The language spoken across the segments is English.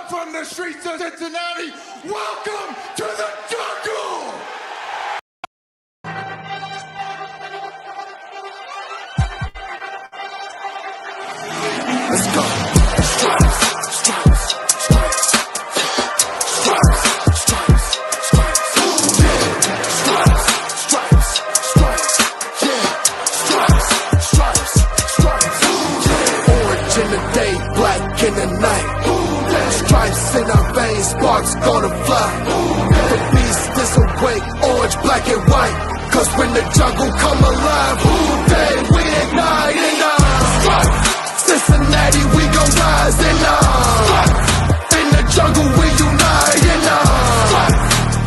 from the streets of Cincinnati. Welcome to the jungle! Let's go. Stripes, stripes, stripes, stripes, stripes, stripes, yeah. Stripes, stripes, stripes, yeah. Stripes, stripes, stripes, yeah. Orange in the day, black in the night. Stripes in our veins, sparks gonna fly. The beast is awake, orange, black and white. Cause when the jungle come alive, who day we ignite in our Cincinnati, we gon' rise in in the jungle we unite in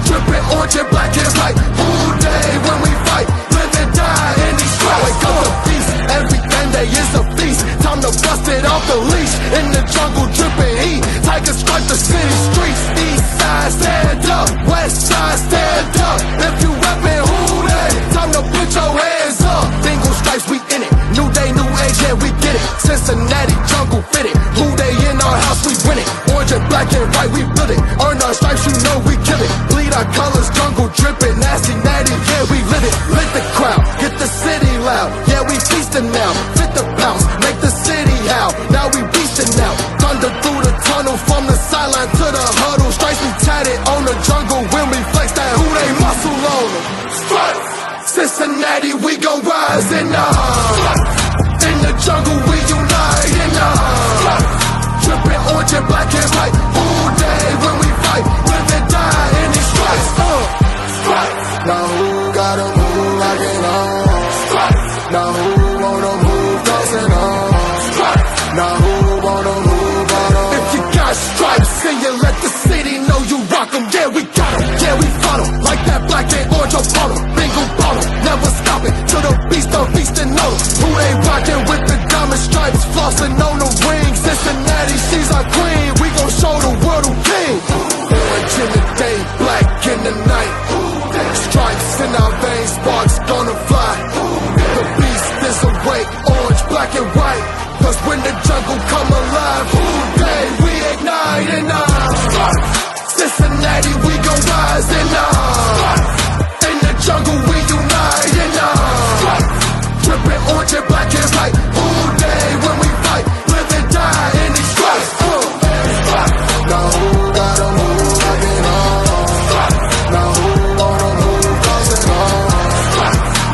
dripping orange and black and white. Who day when we fight, live and die in these stripes. Wake up the beast, every day is a feast. Time to bust it off the leash. In the jungle dripping heat, tigers strike the city streets. East side stand up, west side stand up. If you rapping who day, time to put your hands up. Bengals stripes, we in it. New day, new age, yeah, we get it. Cincinnati jungle fitted. Who they in our house, we win it. Orange and black and white, we build it. Earn our stripes, you know we kill it. Bleed our colors, jungle dripping. Nasty, natty, yeah, we live it. Lit the crowd, get the city loud. Yeah, we feasting now. Fit the pounds, make the city howl. Now we beasting now. Thunder through the tunnel, from the sideline to the huddle. Stripes we tatted on the jungle when we flex that who they muscle on them. Stripes, Cincinnati, we gon' rise in in the jungle we unite in dripping orange and black and white. All day when we fight, live and die in these stripes. Stripes. Now who gotta move like it on? Stripes. Now who wanna move dancing on? Stripes. Now who wanna move on? If you got stripes, then you let the city know you rock 'em. Yeah, we got 'em. Yeah, we fought 'em. Like that black and orange upon 'em. Bingo bottle, never stop it. Till the beast are feasting on 'em. Who they rockin' with the diamond stripes, flossing on the ring. Cincinnati, she's our queen. We gon' show the world who king. Orange in the day, black in the night. Stripes in our veins, sparks gonna fly. The beast is awake, orange, black and white. Cause when the jungle come alive, who day we ignite in Cincinnati, we gon' rise in the jungle we unite in dripping orange and black and white. All day when we fight, live and die in these stripes. Now who gotta move like it on? Now who wanna move dancing on?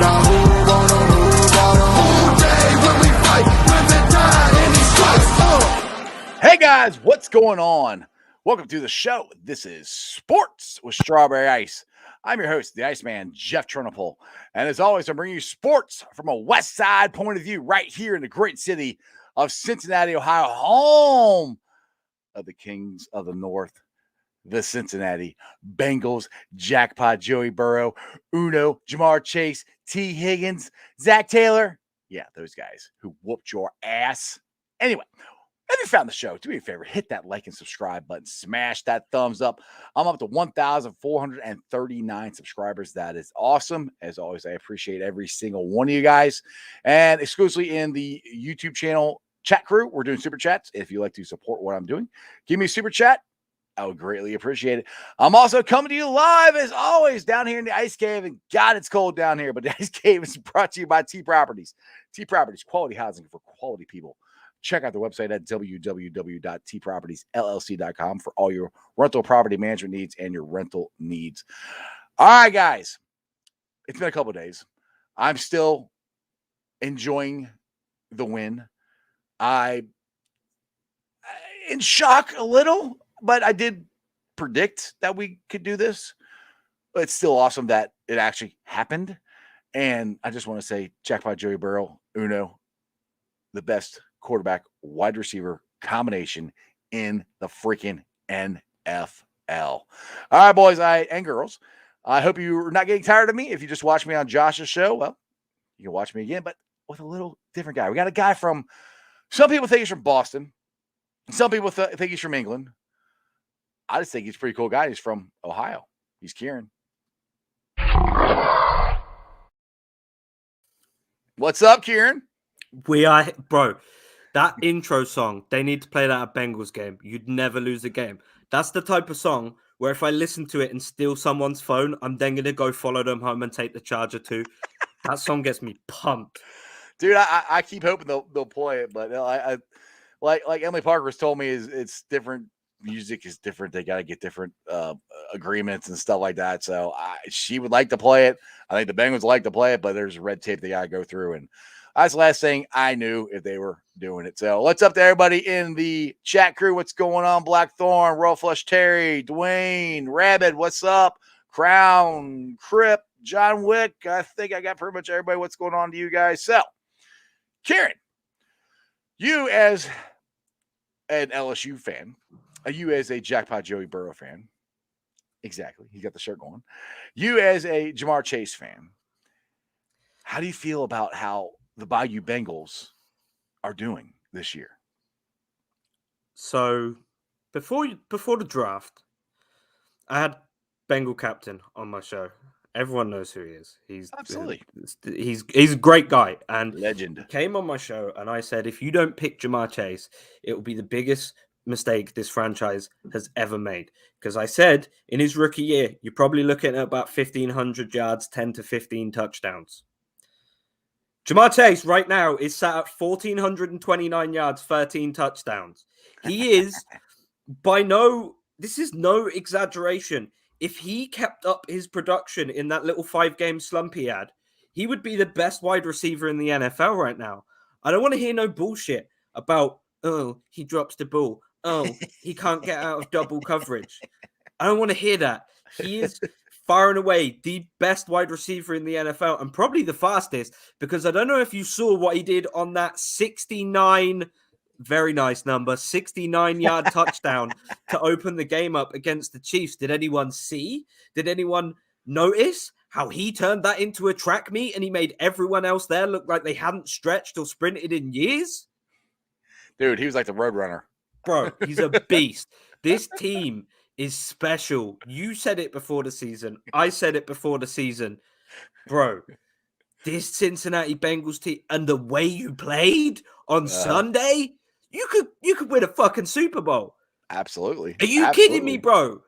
Now who wanna move on? All day when we fight, live and die in these stripes. Hey guys, what's going on? Welcome to the show. This is Sports with Strawberry Ice. I'm your host, the Iceman, Jeff Turnipole. And as always, I'm bringing you sports from a West Side point of view right here in the great city of Cincinnati, Ohio, home of the Kings of the North, the Cincinnati Bengals, Jackpot Joey Burrow, Uno, Jamar Chase, T. Higgins, Zach Taylor. Yeah, those guys who whooped your ass. Anyway, if you found the show, do me a favor, hit that like and subscribe button, smash that thumbs up. I'm up to 1,439 subscribers. That is awesome. As always, I appreciate every single one of you guys. And exclusively in the YouTube channel chat crew, we're doing super chats. If you like to support what I'm doing, give me a super chat. I would greatly appreciate it. I'm also coming to you live, as always, down here in the Ice Cave. And God, it's cold down here, but the Ice Cave is brought to you by T Properties. T Properties, quality housing for quality people. Check out the website at www.tpropertiesllc.com for all your rental property management needs and your rental needs. All right, guys. It's been a couple of days. I'm still enjoying the win. I'm in shock a little, but I did predict that we could do this. But it's still awesome that it actually happened. And I just want to say, Jackpot Joey Burrow, Uno, the best quarterback wide receiver combination in the freaking NFL. All right, boys and girls. I hope you're not getting tired of me. If you just watch me on Josh's show, well, you can watch me again, but with a little different guy. We got a guy from, some people think he's from Boston. Some people think he's from England. I just think he's a pretty cool guy. He's from Ohio. He's Kieran. What's up, Kieran? We are, bro. That intro song, they need to play that at Bengals game. You'd never lose a game. That's the type of song where if I listen to it and steal someone's phone, I'm then going to go follow them home and take the charger too. That song gets me pumped. Dude, I keep hoping they'll play it, but I like Emily Parker's told me it's different. Music is different. They got to get different agreements and stuff like that. So she would like to play it. I think the Bengals would like to play it, but there's red tape they got to go through. And that's the last thing I knew if they were doing it. So what's up to everybody in the chat crew? What's going on? Blackthorn, Royal Flush Terry, Dwayne, Rabbit, what's up? Crown, Crip, John Wick. I think I got pretty much everybody. What's going on to you guys? So, Kieran, you as an LSU fan, you as a Jackpot Joey Burrow fan, exactly, he's got the shirt going. You as a Jamar Chase fan, how do you feel about how the Bayou Bengals are doing this year? So before the draft, I had Bengal captain on my show. Everyone knows who he is. Absolutely. He's a great guy and Legend. He came on my show and I said, if you don't pick Jamar Chase, it will be the biggest mistake this franchise has ever made. Because I said in his rookie year, you're probably looking at about 1,500 yards, 10 to 15 touchdowns. Jamar Chase right now is sat at 1,429 yards, 13 touchdowns. He is this is no exaggeration. If he kept up his production in that little 5-game slump he had, he would be the best wide receiver in the NFL right now. I don't want to hear no bullshit about, oh, he drops the ball. Oh, he can't get out of double coverage. I don't want to hear that. He is far and away the best wide receiver in the NFL and probably the fastest, because I don't know if you saw what he did on that 69, very nice number, 69-yard touchdown to open the game up against the Chiefs. Did anyone see? Did anyone notice how he turned that into a track meet and he made everyone else there look like they hadn't stretched or sprinted in years? Dude, he was like the Roadrunner. Bro, he's a beast. This team is special. You said it before the season. I said it before the season. Bro, this Cincinnati Bengals team and the way you played on Sunday, you could win a fucking Super Bowl. Absolutely. Are you kidding me, bro?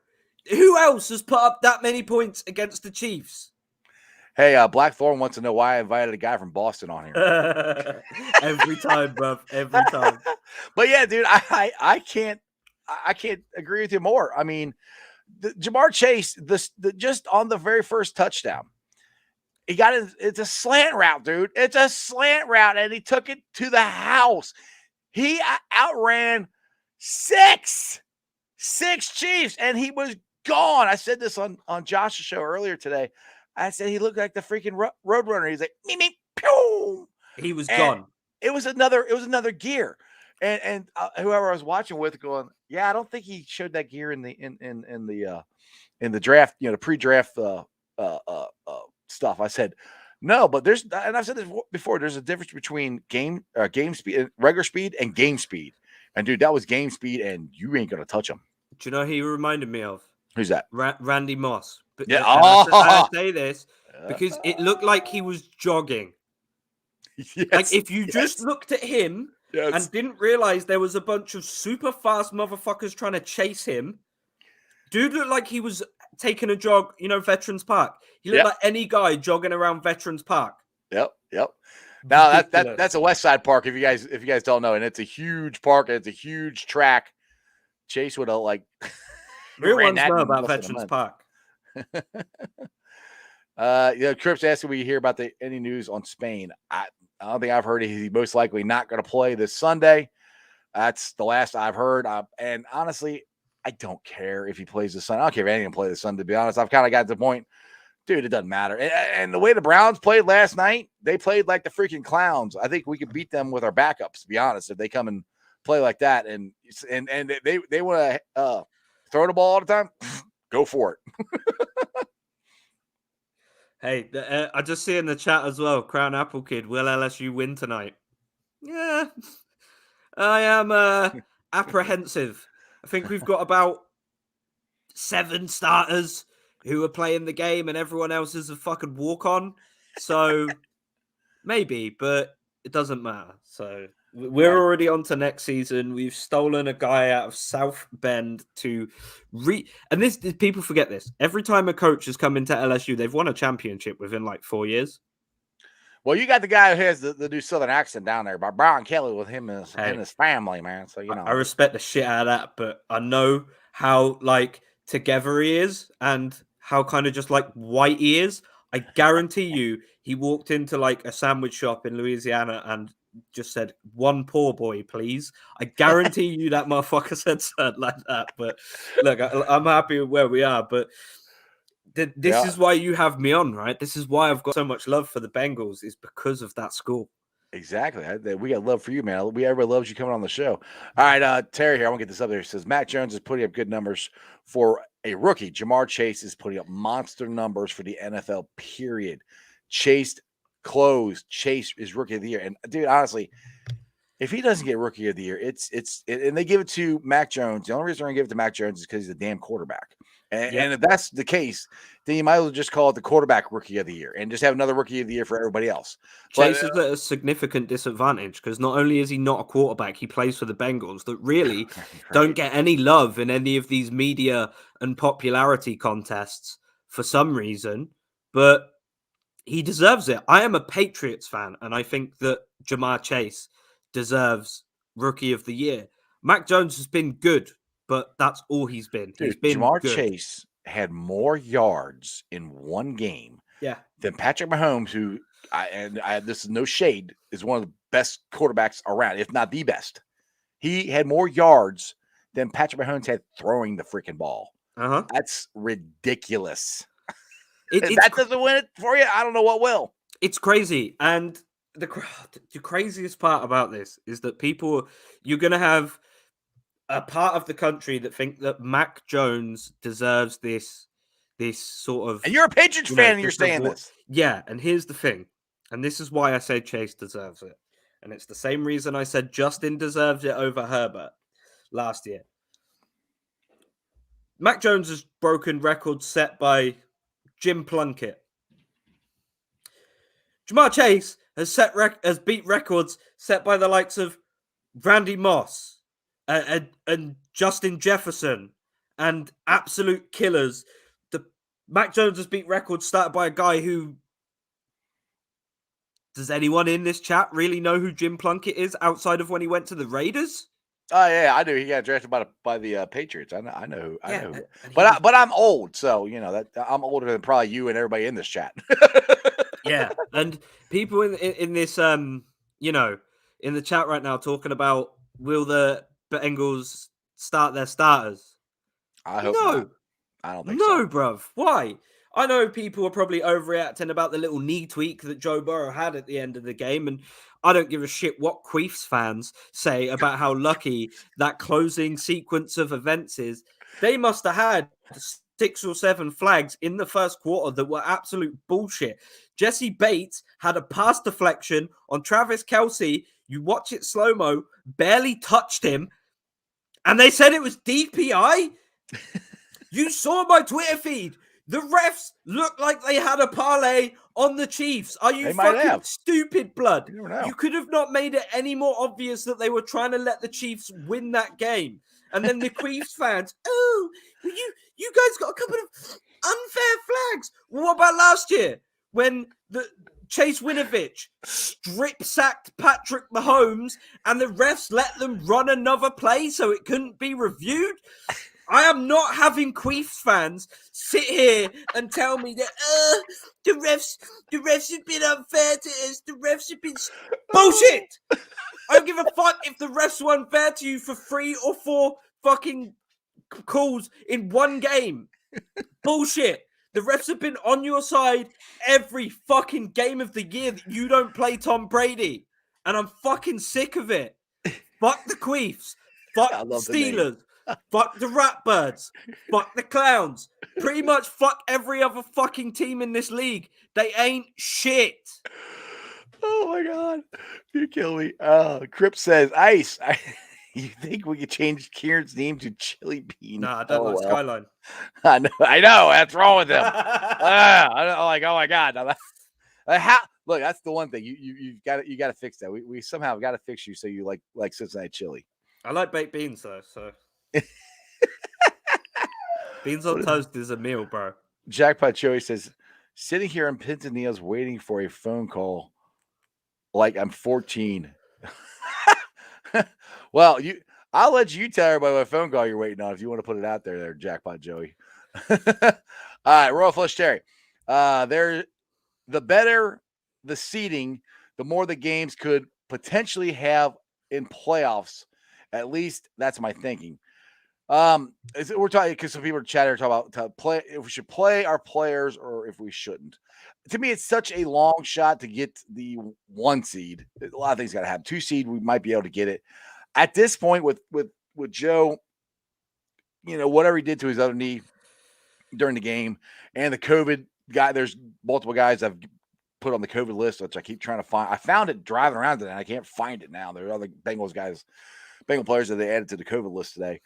Who else has put up that many points against the Chiefs? Hey, Blackthorn wants to know why I invited a guy from Boston on here. Every time, bro. Every time. But yeah, dude, I can't agree with you more. I mean, Jamar Chase, just on the very first touchdown, it's a slant route, dude. It's a slant route, and he took it to the house. He outran six Chiefs, and he was gone. I said this on Josh's show earlier today. I said he looked like the freaking Roadrunner. He's like, me, pew. He was gone. It was another gear. And whoever I was watching with going, yeah, I don't think he showed that gear in the draft, the pre-draft stuff. I said, no, but and I've said this before, there's a difference between game speed, regular speed, and game speed. And dude, that was game speed, and you ain't gonna touch him. Do you know who he reminded me of? Who's that? Randy Moss. But yeah. I say this because it looked like he was jogging. Yes, like if you just looked at him and didn't realize there was a bunch of super fast motherfuckers trying to chase him, dude looked like he was taking a jog, Veterans Park. He looked like any guy jogging around Veterans Park. Yep. Now that's a West Side Park, if you guys don't know, and it's a huge park and it's a huge track. Chase would have real ones know about Veterans Park. Cripps asking, we hear about any news on Spain? I don't think I've heard it. He's most likely not going to play this Sunday. That's the last I've heard. And honestly, I don't care if he plays this Sunday. I don't care if anyone plays this Sunday, to be honest. I've kind of got to the point, dude, it doesn't matter. And the way the Browns played last night, they played like the freaking clowns. I think we could beat them with our backups, to be honest, if they come and play like that. And they want to throw the ball all the time. Go for it. Hey, I just see in the chat as well, Crown Apple Kid, will LSU win tonight? Yeah, I am apprehensive. I think we've got about 7 starters who are playing the game and everyone else is a fucking walk-on. So maybe, but it doesn't matter. So We're Right. already on to next season. We've stolen a guy out of South Bend to and this people forget this. Every time a coach has come into LSU, they've won a championship within like 4 years. Well, you got the guy who has the new Southern accent down there, by Brian Kelly, with him and Hey. his family, man. So you know, I respect the shit out of that, but I know how like together he is and how kind of just like white he is. I guarantee you, he walked into like a sandwich shop in Louisiana and just said, "One poor boy, please." I guarantee you that motherfucker said something like that. But look, I'm happy with where we are. But this is why you have me on, right? This is why I've got so much love for the Bengals, is because of that school. exactly. We got love for you, man. Everybody loves you coming on the show. All right, Terry here. I want to get this up there. It says Mac Jones is putting up good numbers for a rookie. Jamar Chase is putting up monster numbers for the NFL. Period. Chase closed. Chase is rookie of the year. And dude, honestly, if he doesn't get rookie of the year, and they give it to Mac Jones. The only reason they're gonna give it to Mac Jones is because he's a damn quarterback. And if that's the case, then you might as well just call it the quarterback rookie of the year and just have another rookie of the year for everybody else. Chase is at a significant disadvantage because not only is he not a quarterback, he plays for the Bengals that really don't get any love in any of these media and popularity contests for some reason, but he deserves it. I am a Patriots fan, and I think that Jamar Chase deserves rookie of the year. Mac Jones has been good, but that's all he's been. He's been Jamar good. Chase had more yards in one game than Patrick Mahomes, who this is no shade, is one of the best quarterbacks around, if not the best. He had more yards than Patrick Mahomes had throwing the freaking ball. That's ridiculous. If that doesn't win it for you, I don't know what will. It's crazy. And the craziest part about this is that you're going to have a part of the country that think that Mac Jones deserves this sort of... And you're a Patriots fan and you're saying this. Yeah, and here's the thing. And this is why I say Chase deserves it. And it's the same reason I said Justin deserves it over Herbert last year. Mac Jones has broken records set by Jim Plunkett. Jamar Chase has beat records set by the likes of Randy Moss and Justin Jefferson and absolute killers. Mac Jones has beat records started by a guy who... Does anyone in this chat really know who Jim Plunkett is outside of when he went to the Raiders? Oh yeah, I do. He got drafted by the Patriots. I know. I know. But I'm old, so you know that I'm older than probably you and everybody in this chat. Yeah, and people in this in the chat right now talking about, will the Bengals start their starters? I hope not. I don't think so. No, bruv. Why? I know people are probably overreacting about the little knee tweak that Joe Burrow had at the end of the game, and I don't give a shit what Queefs fans say about how lucky that closing sequence of events is. They must have had 6 or 7 flags in the first quarter that were absolute bullshit. Jesse Bates had a pass deflection on Travis Kelce. You watch it slow-mo, barely touched him, and they said it was DPI? You saw my Twitter feed. The refs looked like they had a parlay on the Chiefs. Are you fucking stupid, blood? You could have not made it any more obvious that they were trying to let the Chiefs win that game. And then the Chiefs fans, oh, you guys got a couple of unfair flags. Well, what about last year when the Chase Winovich strip-sacked Patrick Mahomes and the refs let them run another play so it couldn't be reviewed? I am not having Queefs fans sit here and tell me that the refs have been unfair to us. The refs have been bullshit. I don't give a fuck if the refs were unfair to you for 3 or 4 fucking calls in one game. Bullshit. The refs have been on your side every fucking game of the year that you don't play Tom Brady, and I'm fucking sick of it. Fuck the Queefs. Fuck the Steelers. Fuck the Ratbirds. Fuck the Clowns. Pretty much fuck every other fucking team in this league. They ain't shit. Oh my God. You kill me. Crip says, Ice, you think we could change Kieran's name to Chili Bean? Nah, I don't like Skyline. I know. That's wrong with him. I'm like, oh my God. Look, that's the one thing you got to fix that. We somehow got to fix you so you like Cincinnati chili. I like baked beans though, so beans on What is toast is a meal, bro. Jackpot Joey says, sitting here in pins and needles waiting for a phone call like I'm 14. Well, I'll let you tell everybody what phone call you're waiting on if you want to put it out there, Jackpot Joey. All right, Royal Flush Terry. The better the seeding, the more the games could potentially have in playoffs. At least that's my thinking. We're talking because some people are chatting about play if we should play our players or if we shouldn't. To me, it's such a long shot to get the 1 seed. A lot of things got to happen. 2 seed, we might be able to get it. At this point, with Joe, whatever he did to his other knee during the game, and the COVID guy, there's multiple guys I've put on the COVID list, which I keep trying to find. I found it driving around today, and I can't find it now. There are other Bengal players that they added to the COVID list today.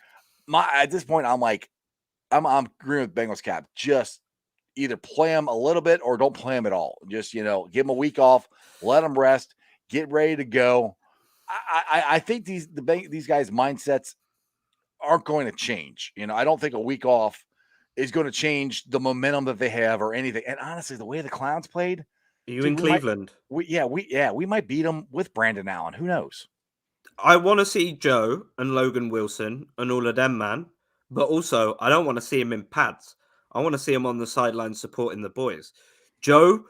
At this point, I'm like, I'm agreeing with Bengals cap. Just either play them a little bit or don't play them at all. Just give them a week off, let them rest, get ready to go. I think these guys' mindsets aren't going to change. I don't think a week off is going to change the momentum that they have or anything. And honestly, the way the Clowns played, Are you in Cleveland? We might beat them with Brandon Allen. Who knows? I want to see Joe and Logan Wilson and all of them, man. But also, I don't want to see him in pads. I want to see him on the sideline supporting the boys. Joe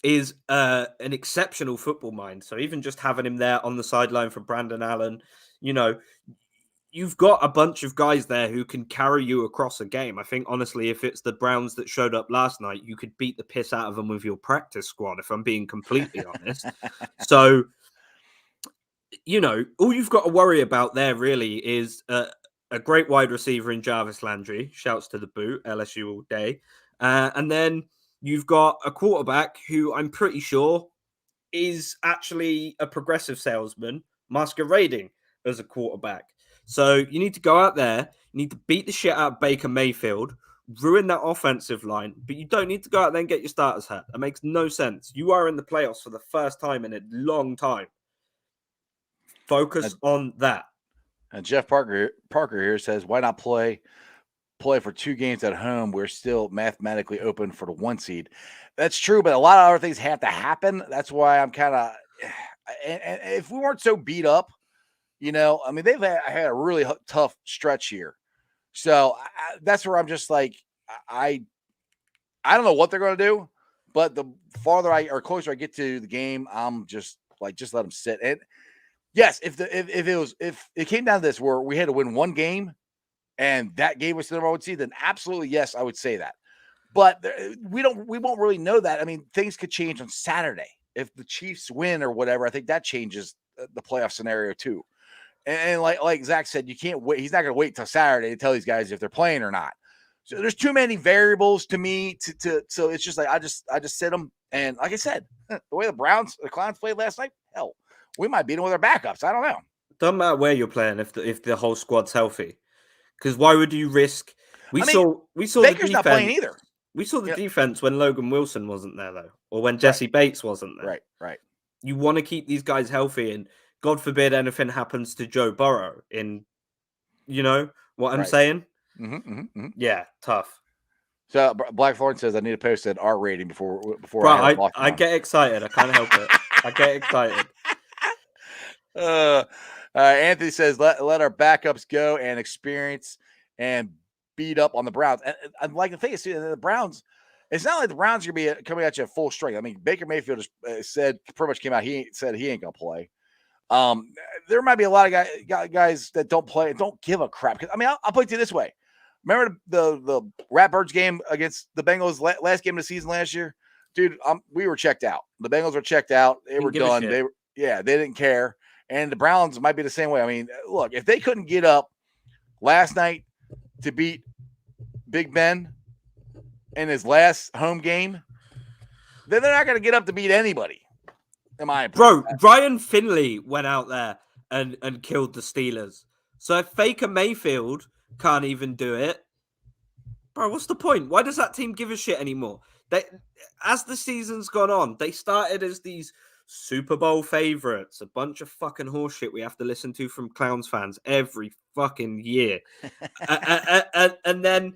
is an exceptional football mind. So even just having him there on the sideline for Brandon Allen, you've got a bunch of guys there who can carry you across a game. I think, honestly, if it's the Browns that showed up last night, you could beat the piss out of them with your practice squad, if I'm being completely honest. So, all you've got to worry about there really is a great wide receiver in Jarvis Landry. Shouts to the boot, LSU all day. And then you've got a quarterback who I'm pretty sure is actually a progressive salesman masquerading as a quarterback. So you need to go out there, you need to beat the shit out of Baker Mayfield, ruin that offensive line, but you don't need to go out there and get your starters hat. That makes no sense. You are in the playoffs for the first time in a long time. Focus on that. And Jeff Parker here says, why not play for 2 games at home? We're still mathematically open for the 1 seed. That's true, but a lot of other things have to happen. That's why I'm kind of and if we weren't so beat up, they've had a really tough stretch here. So that's where I'm just like, I don't know what they're going to do, but the farther or closer I get to the game, I'm just like, just let them sit. And yes, if it came down to this where we had to win 1 game and that gave us the number 1 seed, then absolutely yes, I would say that. But we won't really know that. I mean, things could change on Saturday if the Chiefs win or whatever. I think that changes the playoff scenario too. And like Zach said, you can't wait. He's not going to wait until Saturday to tell these guys if they're playing or not. So there's too many variables to me so it's just like I just sit them. And like I said, the way the Clowns played last night, hell, we might beat them with our backups. I don't know. Doesn't matter where you're playing if the whole squad's healthy. Because why would you risk? We saw Baker's not playing either. We saw the defense when Logan Wilson wasn't there though, or when Jesse Bates wasn't there. Right. You want to keep these guys healthy, and God forbid anything happens to Joe Burrow. You know what I'm saying? Mm-hmm. Yeah, tough. So Black Florence says I need to post an R rating before. Bro, I get excited. I can't help it. I get excited. Anthony says let our backups go and experience and beat up on the Browns. And like the thing is, the Browns. It's not like the Browns are going to be coming at you at full strength. I mean, Baker Mayfield said pretty much came out. He said he ain't going to play. There might be a lot of guys that don't play and don't give a crap. I mean, I'll put it to you this way. Remember the Ratbirds game against the Bengals last game of the season last year? Dude, we were checked out. The Bengals were checked out. They were done. They didn't care. And the Browns might be the same way. I mean, look, if they couldn't get up last night to beat Big Ben in his last home game, then they're not going to get up to beat anybody. Bro, Ryan Finley went out there and killed the Steelers. So if Baker Mayfield can't even do it, bro, what's the point? Why does that team give a shit anymore? as the season's gone on, they started as these Super Bowl favorites, a bunch of fucking horseshit we have to listen to from Clowns fans every fucking year. And then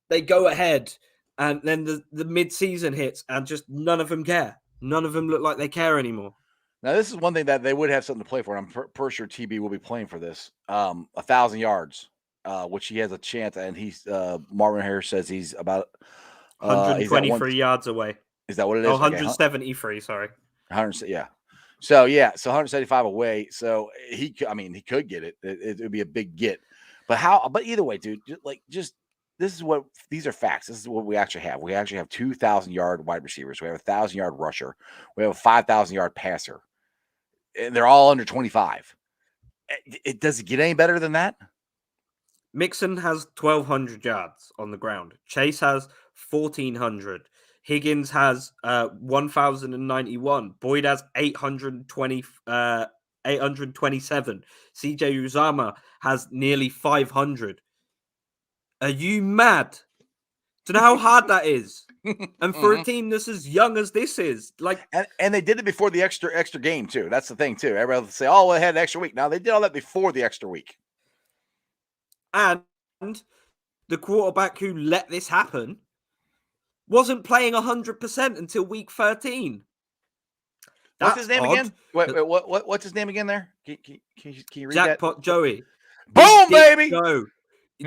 they go ahead, and then the mid-season hits, and just none of them care. None of them look like they care anymore. Now, this is one thing that they would have something to play for, and I'm pretty sure TB will be playing for this. 1,000 yards, which he has a chance, and he's Marvin Harris says he's about 123 yards away. Is that what it is? Oh, 173, sorry. 100, yeah. So 175 away. So he could get it. It would be a big get. But either way, dude, these are facts. This is what we actually have. We actually have 2,000-yard wide receivers. We have a 1,000-yard rusher. We have a 5,000-yard passer. And they're all under 25. Does it get any better than that? Mixon has 1,200 yards on the ground. Chase has 1,400. Higgins has 1,091. Boyd has 827. CJ Uzama has nearly 500. Are you mad? Do you know how hard that is? And for a team that's as young as this is, and they did it before the extra game too. That's the thing too. Everybody will say, "Oh, well, they had an extra week." Now they did all that before the extra week. And the quarterback who let this happen wasn't playing 100% until week 13. What's his name again? Wait, what's his name again? There, can you read Jackpot that? Joey. Boom, baby. Joe.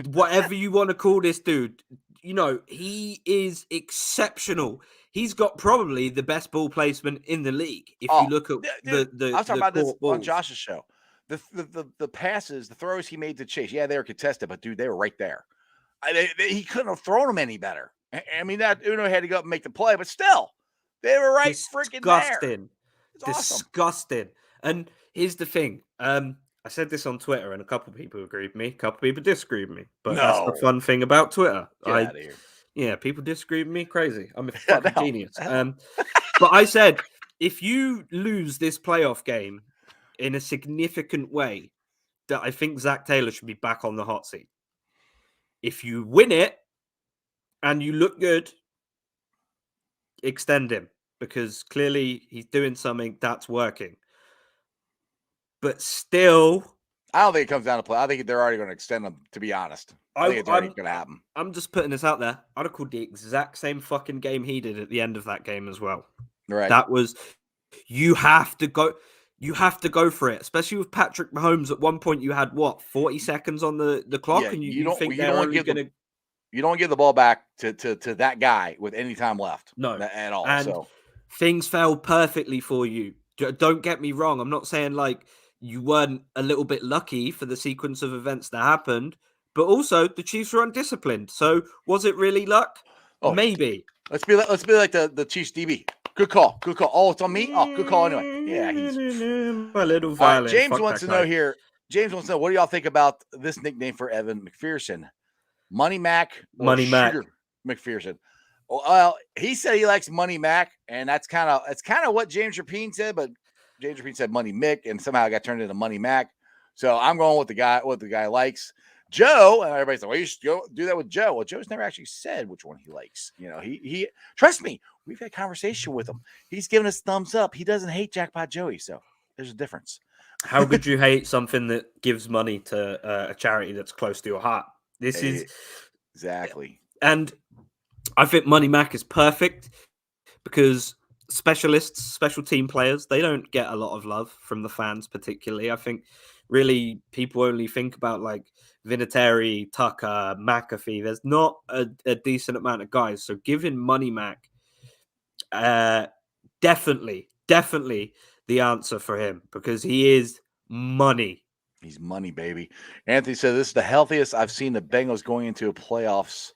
Whatever you want to call this dude, he is exceptional. He's got probably the best ball placement in the league. If you look at the I was talking about this balls on Josh's show. The passes, the throws he made to Chase, yeah, they were contested, but dude, they were right there. He couldn't have thrown them any better. I mean, that Uno had to go up and make the play, but still, they were right freaking there. Disgusting. And here's the thing. I said this on Twitter, and a couple of people agreed with me, a couple of people disagreed with me. But that's the fun thing about Twitter. Get out of here. Yeah, people disagree with me. Crazy. I'm a fucking genius. But I said, if you lose this playoff game in a significant way, that I think Zach Taylor should be back on the hot seat. If you win it and you look good, extend him, because clearly he's doing something that's working. But still, I don't think it comes down to play. I think they're already going to extend them, to be honest. I think it's already going to happen. I'm just putting this out there. I'd have called the exact same fucking game he did at the end of that game as well. Right. That was, you have to go for it, especially with Patrick Mahomes. At one point, you had 40 seconds on the clock, Yeah, and you don't give the ball back to that guy with any time left. No, at all. And so things fell perfectly for you. Don't get me wrong. I'm not saying you weren't a little bit lucky for the sequence of events that happened, but also the Chiefs were undisciplined. So was it really luck? Maybe. Let's be like the Chiefs DB. Good call. Oh, it's on me. Oh, good call anyway. Yeah, he's a little violent. James wants to know here. James wants to know, what do y'all think about this nickname for Evan McPherson? Money Mac or Shooter McPherson? Well, he said he likes Money Mac, and that's kind of what James Rapine said, but James Rapine said Money Mick, and somehow it got turned into Money Mac. So I'm going with what the guy likes. Joe, and everybody's like, well, you should go do that with Joe. Well, Joe's never actually said which one he likes. He trust me, we've had conversation with him. He's given us thumbs up. He doesn't hate Jackpot Joey, so there's a difference. How could you hate something that gives money to a charity that's close to your heart? This is exactly. And I think Money Mac is perfect because special team players, they don't get a lot of love from the fans, particularly. I think really people only think about Vinatieri, Tucker, McAfee. There's not a decent amount of guys. So giving Money Mac definitely the answer for him, because he is money. He's money, baby. Anthony said this is the healthiest I've seen the Bengals going into a playoffs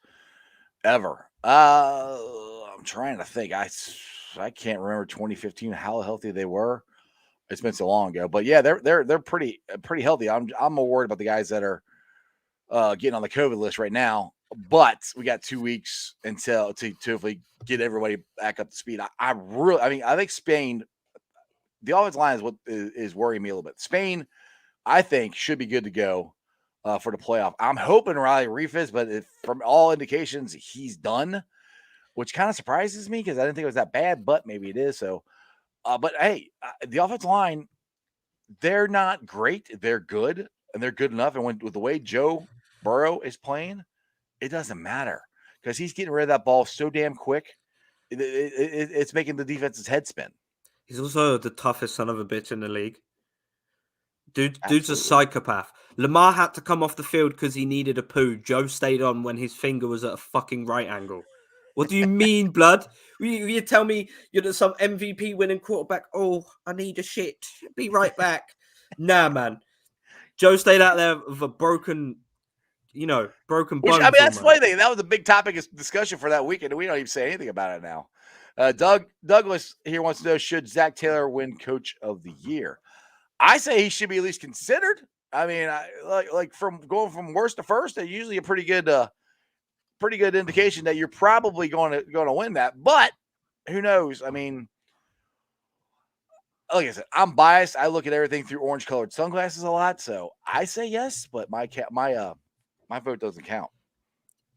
ever. I'm trying to think. I can't remember 2015 how healthy they were. It's been so long ago, but yeah, they're pretty healthy. I'm more worried about the guys that are getting on the COVID list right now. But we got 2 weeks until to hopefully get everybody back up to speed. I think Spain, the offensive line is what is worrying me a little bit. Spain, I think, should be good to go for the playoff. I'm hoping Riley Reef is, but from all indications, he's done. which kind of surprises me because I didn't think it was that bad, but maybe it is. So, but hey, the offensive line, they're not great. They're good, and they're good enough. And with the way Joe Burrow is playing, it doesn't matter because he's getting rid of that ball so damn quick. It's making the defense's head spin. He's also the toughest son of a bitch in the league. Dude's a Absolutely. psychopath. Lamar had to come off the field because he needed a poo. Joe stayed on when his finger was at a fucking right angle. What do you mean, blood? You tell me you're some MVP winning quarterback. Oh, I need a shit. Be right back. Nah, man. Joe stayed out there with a broken bones. Which, I mean, that's almost. funny thing. That was a big topic of discussion for that weekend, and we don't even say anything about it now. Douglas here wants to know, should Zach Taylor win Coach of the Year? I say he should be at least considered. I mean, like from going from worst to first, that's usually a pretty good indication that you're probably going to win that. But who knows? I mean, like I said, I'm biased. I look at everything through orange-colored sunglasses a lot, so I say yes. But my vote doesn't count.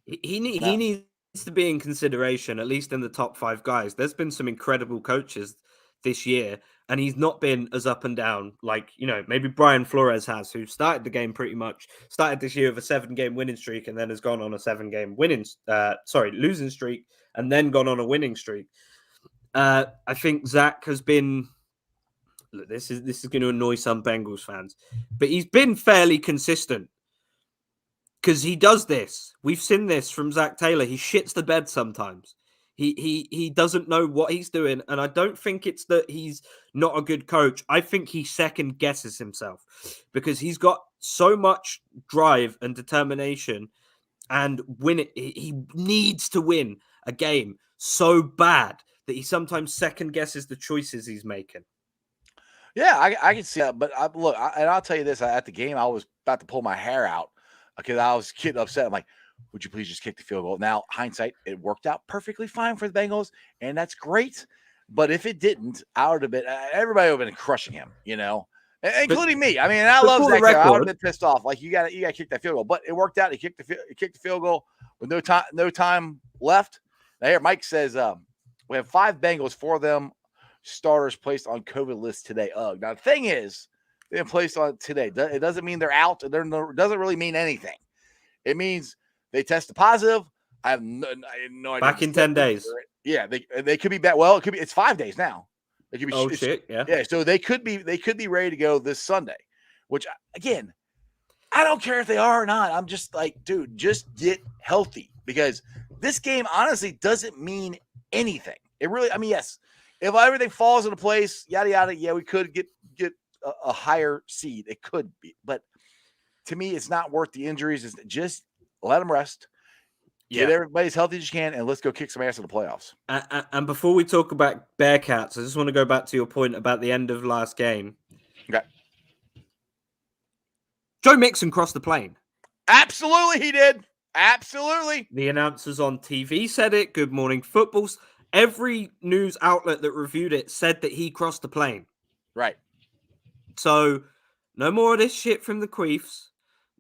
He needs to be in consideration, at least in the top 5 guys. There's been some incredible coaches this year, and he's not been as up and down like, maybe Brian Flores has, who started the game started this year with a 7-game winning streak and then has gone on a 7-game losing streak and then gone on a winning streak. I think Zach has been, look, this is going to annoy some Bengals fans, but he's been fairly consistent. Because he does this. We've seen this from Zach Taylor. He shits the bed sometimes. He doesn't know what he's doing. And I don't think it's that he's not a good coach. I think he second guesses himself because he's got so much drive and determination and he needs to win a game so bad that he sometimes second guesses the choices he's making. Yeah, I can see that. But I'll tell you this. At the game, I was about to pull my hair out because I was getting upset. I'm like, would you please just kick the field goal? Now, hindsight, it worked out perfectly fine for the Bengals, and that's great. But if it didn't, I would have been, everybody would have been crushing him, including me. I mean, I love Zach Taylor. I would have been pissed off. Like, you got to kick that field goal. But it worked out. He kicked the field goal with no time left. Now, here, Mike says, we have 5 Bengals, 4 of them starters placed on COVID list today. Now, the thing is, they've been placed on today. It doesn't mean they're out. It doesn't really mean anything. It means they tested positive. I have no idea. Back in 10 days. Yeah, they could be back. Well, it could be. It's 5 days now. They could be. Oh shit! Yeah. Yeah. So they could be ready to go this Sunday. Which again, I don't care if they are or not. I'm just like, dude, just get healthy because this game honestly doesn't mean anything. It really. I mean, yes, if everything falls into place, yada yada. Yeah, we could get a higher seed. It could be, but to me, it's not worth the injuries. It's just let them rest. Get everybody as healthy as you can, and let's go kick some ass in the playoffs. And before we talk about Bearcats, I just want to go back to your point about the end of last game. Okay. Joe Mixon crossed the plane. Absolutely, he did. Absolutely. The announcers on TV said it. Good Morning Footballs. Every news outlet that reviewed it said that he crossed the plane. Right. So, no more of this shit from the Queefs.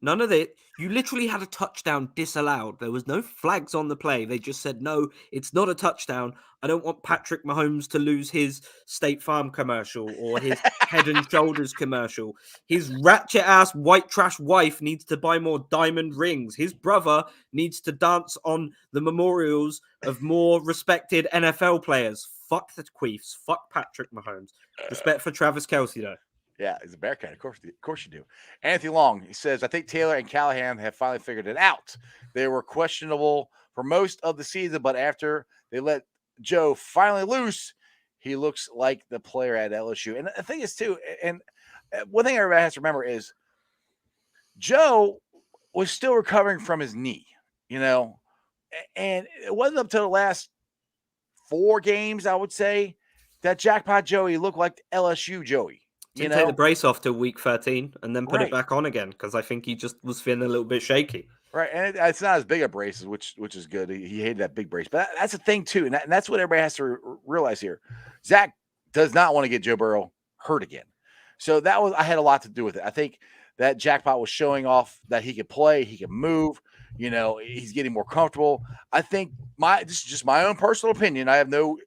None of it. You literally had a touchdown disallowed. There was no flags on the play. They just said, no, it's not a touchdown. I don't want Patrick Mahomes to lose his State Farm commercial or his Head and Shoulders commercial. His ratchet-ass white trash wife needs to buy more diamond rings. His brother needs to dance on the memorials of more respected NFL players. Fuck the Queefs. Fuck Patrick Mahomes. Respect for Travis Kelce, though. Yeah, he's a Bearcat. Of course you do. Anthony Long, he says, I think Taylor and Callahan have finally figured it out. They were questionable for most of the season, but after they let Joe finally loose, he looks like the player at LSU. And the thing is, too, and one thing everybody has to remember is Joe was still recovering from his knee, and it wasn't up to the last 4 games, I would say, that Jackpot Joey looked like LSU Joey. Didn't take the brace off till week 13 and then put it back on again because I think he just was feeling a little bit shaky. Right, and it's not as big a brace, which is good. He hated that big brace, but that's the thing too, and that's what everybody has to realize here. Zach does not want to get Joe Burrow hurt again, so I had a lot to do with it. I think that Jackpot was showing off that he could play, he can move. He's getting more comfortable. I think this is just my own personal opinion. I have no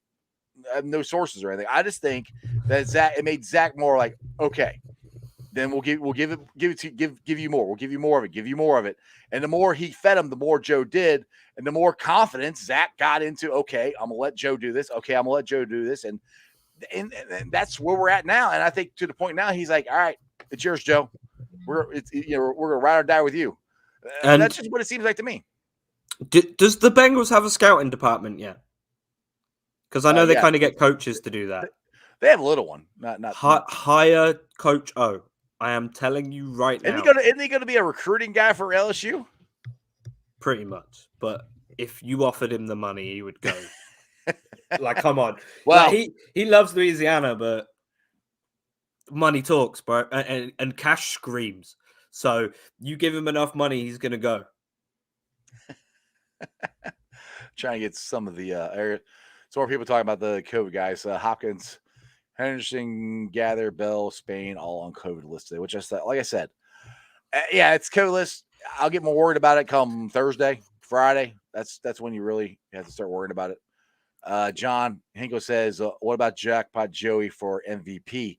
sources or anything. I just think that it made Zach more like, okay, then we'll give you more. We'll give you more of it. And the more he fed him, the more Joe did, and the more confidence Zach got into. Okay, I'm gonna let Joe do this. Okay, I'm gonna let Joe do this, and that's where we're at now. And I think to the point now, he's like, all right, it's yours, Joe. We're gonna ride or die with you. And that's just what it seems like to me. Does the Bengals have a scouting department yet? Because I know they kind of get coaches to do that. They have a little one. Not hire Coach O. I am telling you right now. Isn't he going to be a recruiting guy for LSU? Pretty much. But if you offered him the money, he would go. Like, come on. Well, he loves Louisiana, but money talks, bro, and cash screams. So you give him enough money, he's going to go. Trying to get some of the area. Some more people talking about the COVID guys. Hopkins, Henderson, Gather, Bell, Spain, all on COVID list today, which like I said, it's COVID list. I'll get more worried about it come Thursday, Friday. That's when you really have to start worrying about it. John Hinko says, what about Jackpot Joey for MVP?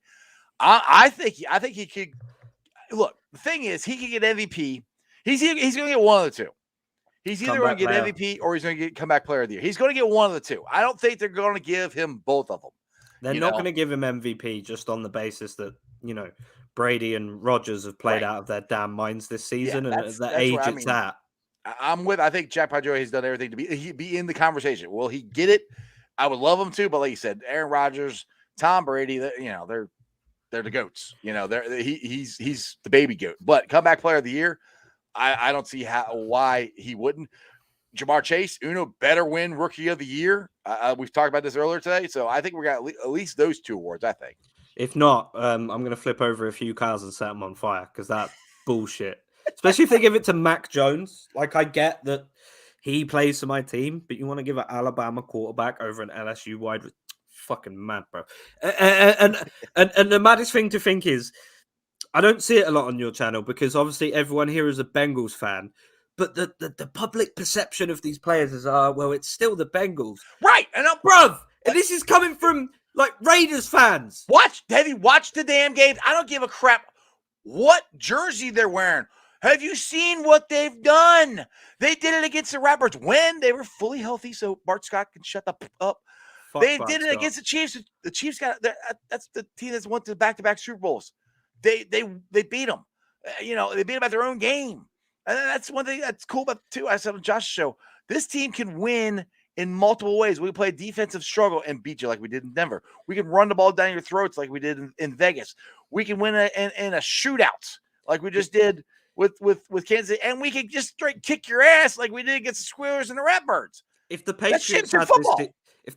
I think he could. Look, the thing is, he could get MVP. He's going to get one of the two. He's either going to get MVP or he's going to get comeback player of the year. He's going to get one of the two. I don't think they're going to give him both of them. They're not going to give him MVP just on the basis that, Brady and Rodgers have played out of their damn minds this season, and at the age it's at. I think Jackpot Joey has done everything to be in the conversation. Will he get it? I would love him to, but like you said, Aaron Rodgers, Tom Brady, they're the goats. He's the baby goat. But comeback player of the year, I don't see why he wouldn't. Jamar Chase, better win rookie of the year. We've talked about this earlier today, so I think we got at least those two awards. I think. If not, I'm going to flip over a few cars and set them on fire because that's bullshit. Especially if they give it to Mac Jones. Like, I get that he plays for my team, but you want to give an Alabama quarterback over an LSU wide. Fucking mad, bro. And the maddest thing to think is, I don't see it a lot on your channel because obviously everyone here is a Bengals fan. But the public perception of these players is, well, it's still the Bengals. Right. And bruv, and this is coming from, like, Raiders fans. Have you watched the damn games? I don't give a crap what jersey they're wearing. Have you seen what they've done? They did it against the Ratbirds when they were fully healthy, so Bart Scott can shut up. They did it against the Chiefs. The Chiefs that's the team that's went to back-to-back Super Bowls. They beat them. They beat them at their own game. And that's one thing that's cool about too. I said on Josh's show, this team can win in multiple ways. We can play a defensive struggle and beat you like we did in Denver. We can run the ball down your throats like we did in Vegas. We can win in a shootout like we just did with Kansas City. And we can just straight kick your ass like we did against the Squirrels and the Ratbirds. If the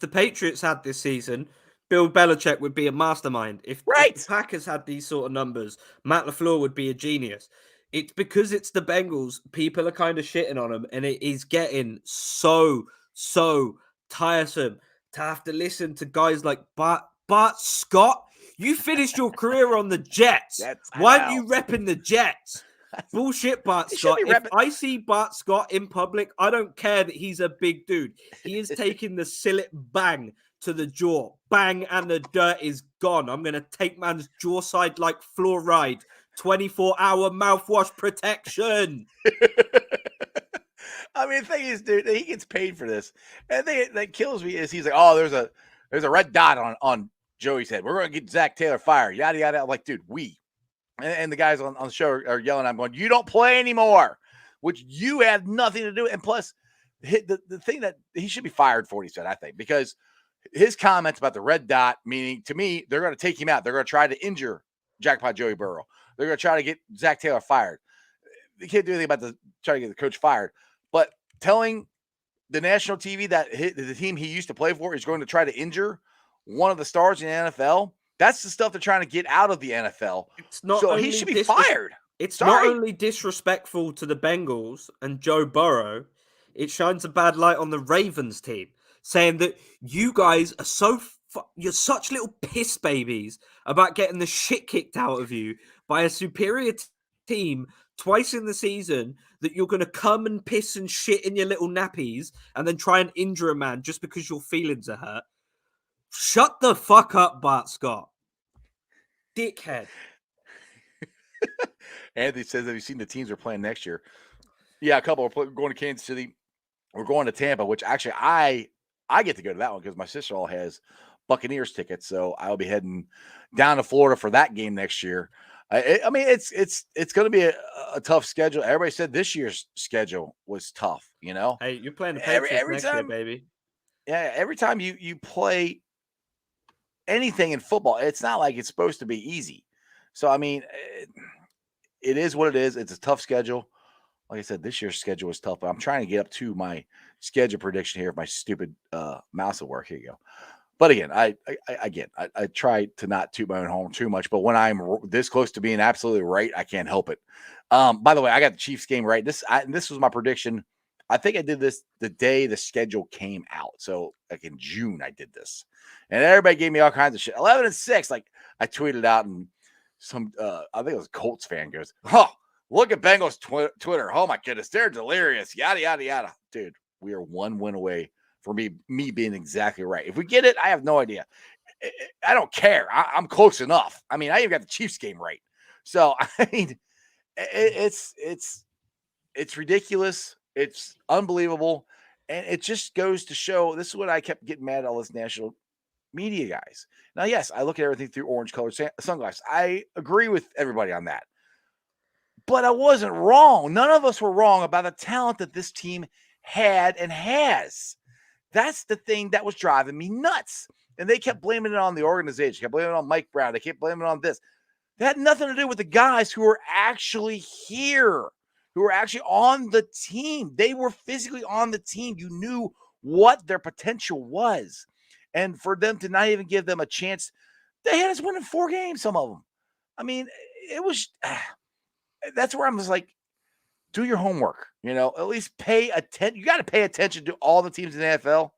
Patriots had this season, Bill Belichick would be a mastermind. If the Packers had these sort of numbers, Matt LaFleur would be a genius. It's because it's the Bengals. People are kind of shitting on them, and it is getting so tiresome to have to listen to guys like Bart Scott. You finished your career on the Jets. Why aren't you repping the Jets? Bullshit, Bart Scott. If I see Bart Scott in public, I don't care that he's a big dude. He is taking the sillet bang to the jaw. Bang, and the dirt is gone. I'm going to take man's jaw side like fluoride. 24-hour mouthwash protection. I mean, the thing is, dude, he gets paid for this. And the thing that kills me is he's like, oh, there's a red dot on Joey's head. We're going to get Zach Taylor fired. Yada, yada. I'm like, dude, and the guys on the show are yelling. I'm going, you don't play anymore, which you have nothing to do. And plus, the thing that he should be fired for what he said, I think, because his comments about the red dot, meaning to me, they're going to take him out. They're going to try to injure Jackpot Joey Burrow. They're going to try to get Zach Taylor fired. They can't do anything about trying to get the coach fired. But telling the national TV that the team he used to play for is going to try to injure one of the stars in the NFL, that's the stuff they're trying to get out of the NFL. So he should be fired. It's not only disrespectful to the Bengals and Joe Burrow, it shines a bad light on the Ravens team, saying that you guys are you're such little piss babies about getting the shit kicked out of you by a superior team twice in the season that you're going to come and piss and shit in your little nappies and then try and injure a man just because your feelings are hurt. Shut the fuck up, Bart Scott. Dickhead. Anthony says, have you seen the teams we're playing next year? Yeah, a couple are going to Kansas City. We're going to Tampa, which actually I get to go to that one because my sister-in-law has Buccaneers tickets, so I'll be heading down to Florida for that game next year. I mean, it's going to be a tough schedule. Everybody said this year's schedule was tough. You know, hey, you're playing the Patriots every next time, year, baby. Yeah, every time you play anything in football, it's not like it's supposed to be easy. So I mean, it is what it is. It's a tough schedule. Like I said, this year's schedule was tough, but I'm trying to get up to my schedule prediction here if my stupid mouse will work. Here you go. But again, I try to not toot my own horn too much, but when I'm this close to being absolutely right, I can't help it. By the way, I got the Chiefs game right. This was my prediction. I think I did this the day the schedule came out. So like in June, I did this, and everybody gave me all kinds of shit. 11-6, like I tweeted out, and some I think it was a Colts fan goes, "Oh, look at Bengals Twitter. Oh my goodness, they're delirious. Yada yada yada." Dude, we are one win away for me being exactly right. If we get it, I have no idea. I don't care. I'm close enough. I mean, I even got the Chiefs game right. So I mean, it's ridiculous. It's unbelievable, and it just goes to show. This is what I kept getting mad at all this national media guys. Now, yes, I look at everything through orange-colored sunglasses. I agree with everybody on that. But I wasn't wrong. None of us were wrong about the talent that this team had and has. That's the thing that was driving me nuts. And they kept blaming it on the organization, kept blaming it on Mike Brown. They kept blaming it on this. That had nothing to do with the guys who were actually here, who were actually on the team. They were physically on the team. You knew what their potential was. And for them to not even give them a chance, they had us winning 4 games, some of them. I mean, it was that's where I'm just like, do your homework, at least pay attention. You got to pay attention to all the teams in the NFL.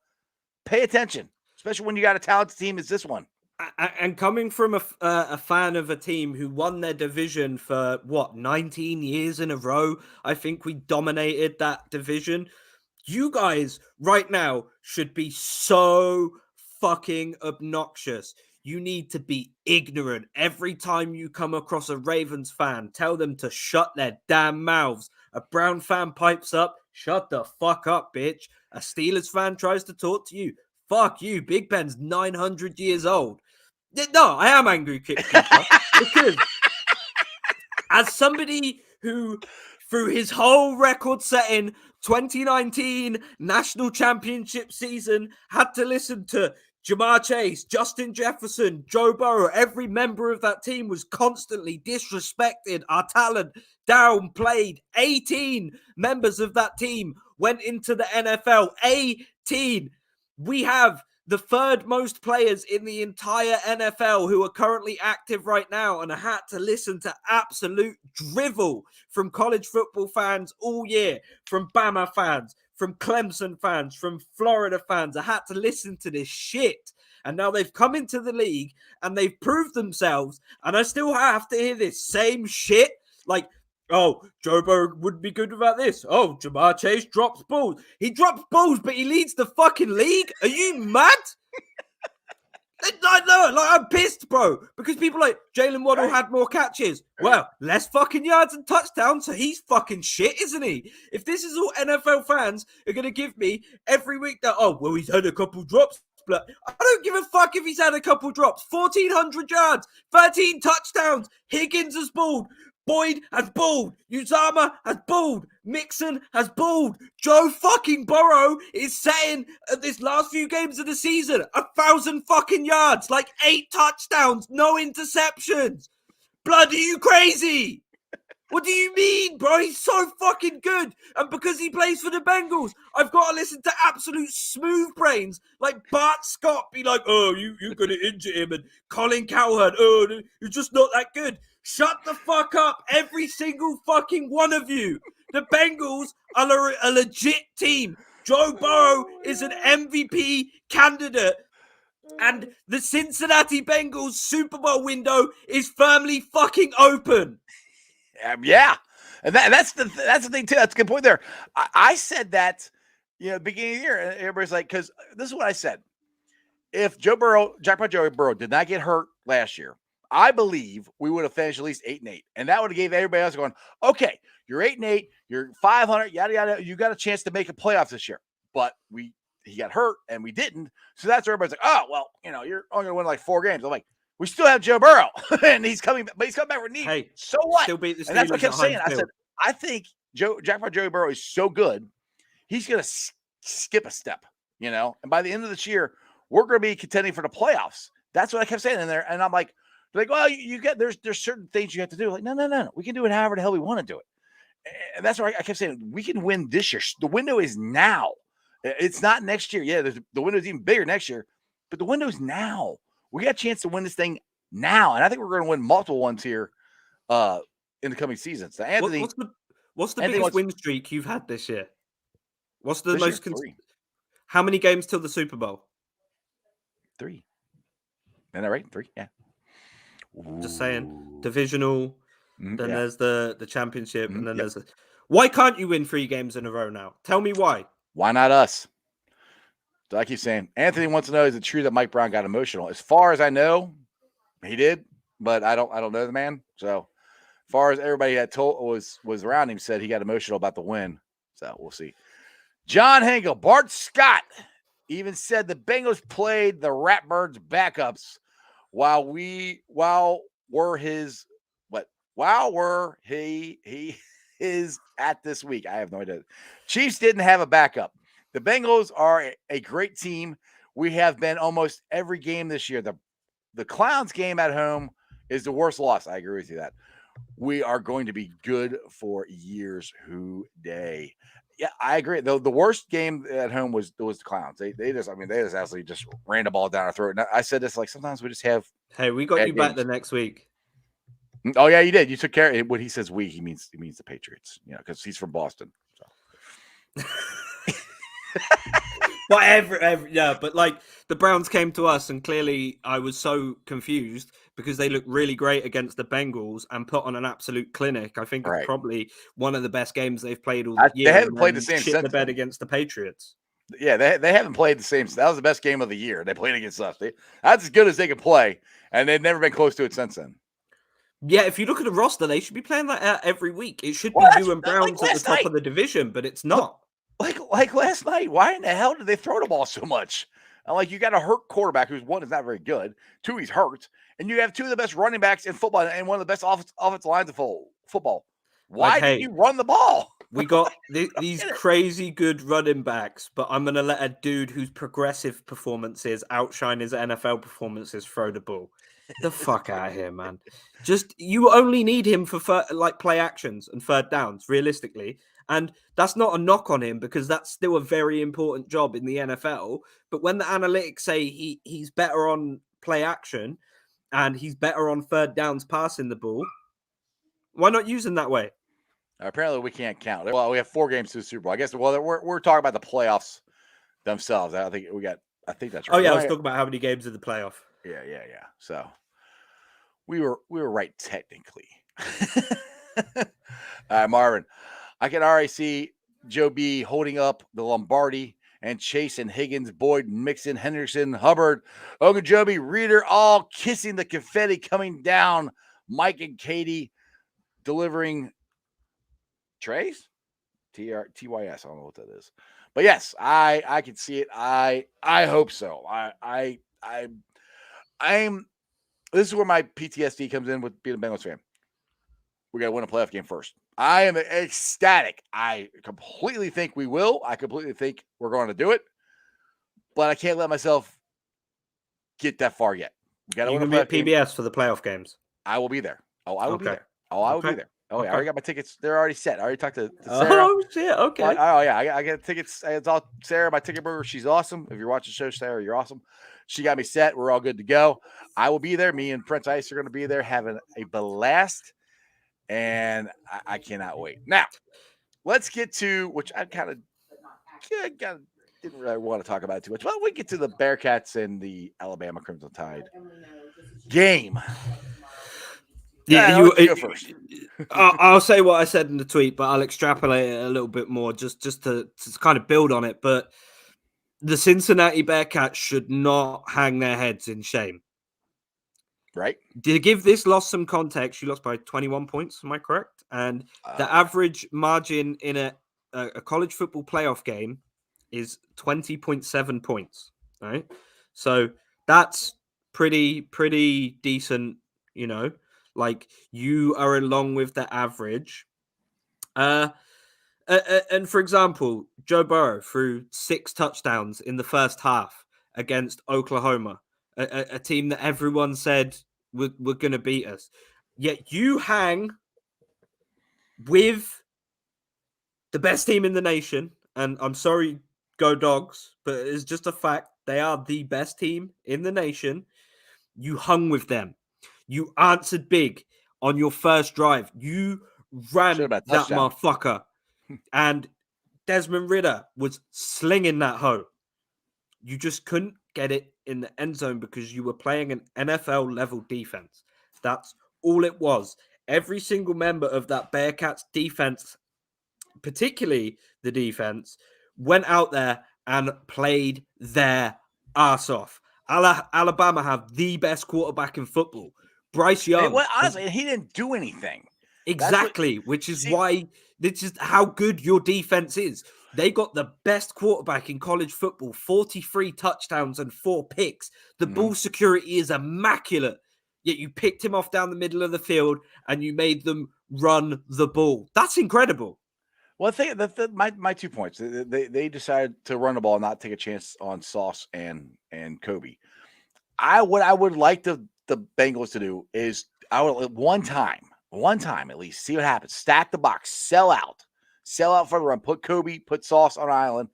Pay attention, especially when you got a talented team as this one. And coming from a fan of a team who won their division for 19 years in a row, I think we dominated that division. You guys right now should be so fucking obnoxious. You need to be ignorant. Every time you come across a Ravens fan, tell them to shut their damn mouths. A Brown fan pipes up, shut the fuck up, bitch. A Steelers fan tries to talk to you. Fuck you. Big Ben's 900 years old. No, I am angry, Kickkeeper, because as somebody who, through his whole record-setting 2019 National Championship season, had to listen to Jamar Chase, Justin Jefferson, Joe Burrow, every member of that team was constantly disrespected. Our talent downplayed. 18 members of that team went into the NFL. 18. We have the third most players in the entire NFL who are currently active right now, and I had to listen to absolute drivel from college football fans all year, from Bama fans, from Clemson fans, from Florida fans. I had to listen to this shit. And now they've come into the league and they've proved themselves, and I still have to hear this same shit. Like, oh, Joe Burrow wouldn't be good without this. Oh, Jamar Chase drops balls. He drops balls, but he leads the fucking league? Are you mad? I know, I'm pissed, bro. Because people like Jalen Waddle had more catches. Well, less fucking yards and touchdowns, so he's fucking shit, isn't he? If this is all NFL fans are going to give me every week that, oh, well, he's had a couple drops. But I don't give a fuck if he's had a couple drops. 1,400 yards, 13 touchdowns. Higgins has balled. Boyd has balled. Uzama has balled. Mixon has balled. Joe fucking Burrow is setting at this last few games of the season 1,000 fucking yards, like 8 touchdowns, no interceptions. Blood, are you crazy? What do you mean, bro? He's so fucking good. And because he plays for the Bengals, I've got to listen to absolute smooth brains like Bart Scott be like, oh, you're going to injure him. And Colin Cowherd, oh, you're just not that good. Shut the fuck up, every single fucking one of you. The Bengals are a legit team. Joe Burrow is an MVP candidate. And the Cincinnati Bengals Super Bowl window is firmly fucking open. Yeah, and that's the thing too. That's a good point there. I said that, beginning of the year, and everybody's like, because this is what I said. If Jackpot Joe Burrow did not get hurt last year, I believe we would have finished at least 8-8, and that would have gave everybody else going, okay, you're 8-8, you're 500, yada yada. You got a chance to make a playoffs this year, but he got hurt and we didn't. So that's where everybody's like, oh well, you're only gonna win like 4 games. I'm like, we still have Joe Burrow, and he's coming back with knee. Hey, so what? Still beat the Steelers, and that's what I kept saying. I field. said, I think Jackpot Joey Burrow is so good, he's gonna skip a step, and by the end of this year, we're gonna be contending for the playoffs. That's what I kept saying in there, and I'm like, well, you get there's certain things you have to do. Like, no, we can do it however the hell we want to do it, and that's why I kept saying we can win this year. The window is now. It's not next year. Yeah, the window's even bigger next year, but the window's now. We got a chance to win this thing now, and I think we're going to win multiple ones here in the coming seasons. So Anthony, what's the biggest win streak you've had this year? What's the most? 3. How many games till the Super Bowl? 3. Isn't that right? 3. Yeah. Just saying. Divisional. Then there's the championship, and then there's. Why can't you win 3 games in a row now? Tell me why. Why not us? So I keep saying, Anthony wants to know, is it true that Mike Brown got emotional? As far as I know, he did, but I don't know the man. So as far as everybody that was around him said he got emotional about the win. So we'll see. John Hingle, Bart Scott even said the Bengals played the Ratbirds backups while he is at this week. I have no idea. Chiefs didn't have a backup. The Bengals are a great team. We have been almost every game this year. The Clowns game at home is the worst loss. I agree with you that. We are going to be good for years. Who day? Yeah, I agree. The worst game at home was the Clowns. They just absolutely just ran the ball down our throat. And I said this, like, sometimes we just have. Hey, we got you back the next week. Oh yeah, you did. You took care of it. When he says we, he means the Patriots. Because he's from Boston. So. Whatever, yeah, but like the Browns came to us, and clearly I was so confused because they looked really great against the Bengals and put on an absolute clinic. I think it's probably one of the best games they've played all year. They haven't played the same shit the bed against the Patriots. Yeah, they haven't played the same. That was the best game of the year. They played against us. That's as good as they could play, and they've never been close to it since then. Yeah, if you look at the roster, they should be playing that every week. It should be you and Browns at the top of the division, but it's not. Like last night, why in the hell did they throw the ball so much? I'm like, you got a hurt quarterback who's, one, is not very good. 2, he's hurt. And you have 2 of the best running backs in football and one of the best offensive lines of football. Why did you run the ball? We got these crazy good running backs, but I'm going to let a dude whose progressive performances outshine his NFL performances throw the ball. The fuck out of here, man. Just, you only need him for play actions and third downs, realistically. And that's not a knock on him because that's still a very important job in the NFL. But when the analytics say he's better on play action and he's better on third downs passing the ball, why not use him that way? Apparently we can't count. Well, we have 4 games to the Super Bowl. I guess, well, we're talking about the playoffs themselves. I think that's right. Oh, yeah, I was talking about how many games in the playoff. Yeah. So we were right technically. All right, Marvin. I can already see Joe B holding up the Lombardi and Chase and Higgins, Boyd, Mixon, Henderson, Hubbard, Ogunjobi, Reader, all kissing the confetti coming down. Mike and Katie delivering trays? TYS. I don't know what that is. But yes, I can see it. I hope so. I'm this is where my PTSD comes in with being a Bengals fan. We got to win a playoff game first. I am ecstatic. I completely think we will. I completely think we're going to do it. But I can't let myself get that far yet. We got to win a playoff game. PBS for the playoff games. I will be there. I will be there. I will be there. Oh, yeah. I already got my tickets. They're already set. I already talked to Sarah. Oh, shit. Okay. Oh, yeah. I got tickets. It's all Sarah, my ticket broker. She's awesome. If you're watching the show, Sarah, you're awesome. She got me set. We're all good to go. I will be there. Me and Prince Ice are going to be there having a blast. And I cannot wait. Now, let's get to, which I kind of didn't really want to talk about too much. But we get to the Bearcats and the Alabama Crimson Tide game. Yeah, I'll let you go first. I'll say what I said in the tweet, but I'll extrapolate it a little bit more just to kind of build on it. But the Cincinnati Bearcats should not hang their heads in shame. Right? To give this loss some context, you lost by 21 points. Am I correct? And the Yeah. average margin in a college football playoff game is 20.7 points. Right, so that's pretty decent. You know, like you are along with the average. And for example, Joe Burrow threw 6 touchdowns in the first half against Oklahoma, a team that everyone said were going to beat us. Yet you hang with the best team in the nation, and I'm sorry, go Dogs, but it's just a fact. They are the best team in the nation. You hung with them. You answered big on your first drive. You ran Should've been a that touchdown. motherfucker. And Desmond Ridder was slinging that hoe. You just couldn't get it in the end zone because you were playing an NFL level defense. That's all it was. Every single member of that Bearcats defense, particularly the defense, went out there and played their ass off. Alabama have the best quarterback in football. Bryce Young. Honestly, he didn't do anything. Exactly, which is why this is how good your defense is. They got the best quarterback in college football, 43 touchdowns and 4 picks. The ball security is immaculate. Yet you picked him off down the middle of the field and you made them run the ball. That's incredible. Well, I think that my 2 points. They decided to run the ball, and not take a chance on Sauce and Kobe. What I would like the Bengals to do is I would one time at least, see what happens. Stack the box, sell out for the run. Put Kobe, put Sauce on an island,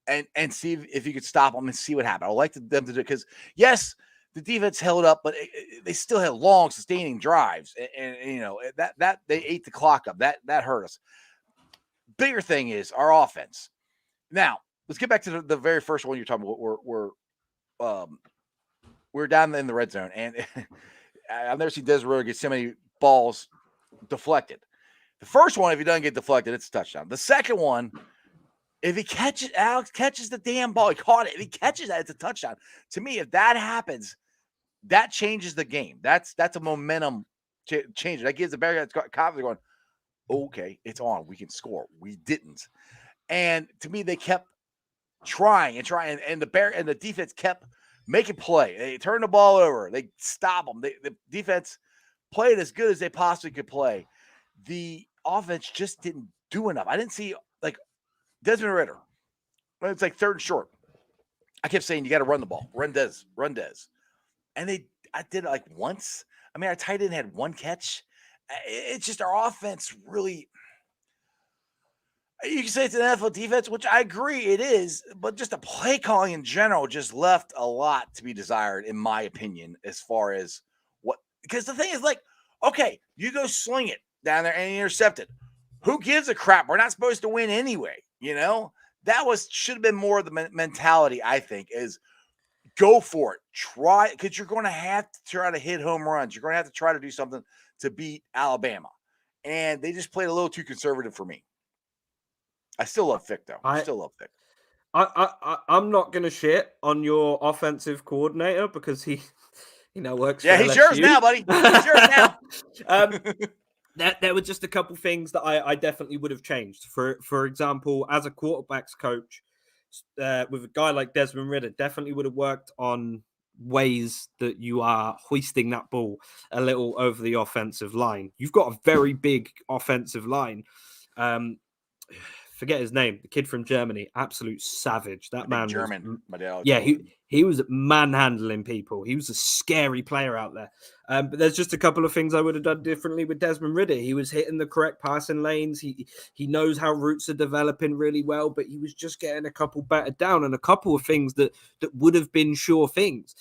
and see if you could stop them and see what happens. I would like them to do it because yes, the defense held up, but they still had long, sustaining drives, and you know that they ate the clock up. That hurt us. Bigger thing is our offense. Now let's get back to the very first one you're talking about. We're down in the red zone, and I've never seen Desiree get so many balls deflected. The first one, if he doesn't get deflected, it's a touchdown. The second one, if he catches, Alex catches the damn ball. He caught it. If he catches that, it's a touchdown. To me, if that happens, that changes the game. That's a momentum changer. That gives the Bearcats confidence going, okay, it's on. We can score. We didn't. And to me, they kept trying, and the defense kept making play. They turned the ball over. They stop them. The defense played as good as they possibly could play. The offense just didn't do enough. I didn't see, like, Desmond Ridder. It's like 3rd and short. I kept saying, you got to run the ball. Run Des. And I did it like once. I mean, our tight end had 1 catch. It's just our offense really, you can say it's an NFL defense, which I agree it is, but just the play calling in general just left a lot to be desired, in my opinion, as far as what, because the thing is, like, okay, you go sling it down there and intercept it. Who gives a crap? We're not supposed to win anyway. You know, that should have been more of the mentality, I think, is go for it. Try, because you're going to have to try to hit home runs. You're going to have to try to do something to beat Alabama. And they just played a little too conservative for me. I still love Vic, though. I still love Vic. I'm not going to shit on your offensive coordinator because he works for he's LSU. yours now, buddy. He's yours now. There were just a couple things that I definitely would have changed. For example, as a quarterbacks coach, with a guy like Desmond Ridder, definitely would have worked on ways that you are hoisting that ball a little over the offensive line. You've got a very big offensive line. Forget his name, the kid from Germany, absolute savage. That man German. He was manhandling people. He was a scary player out there. But there's just a couple of things I would have done differently with Desmond Ridder. He was hitting the correct passing lanes. He knows how routes are developing really well, but he was just getting a couple better down, and a couple of things that would have been sure things.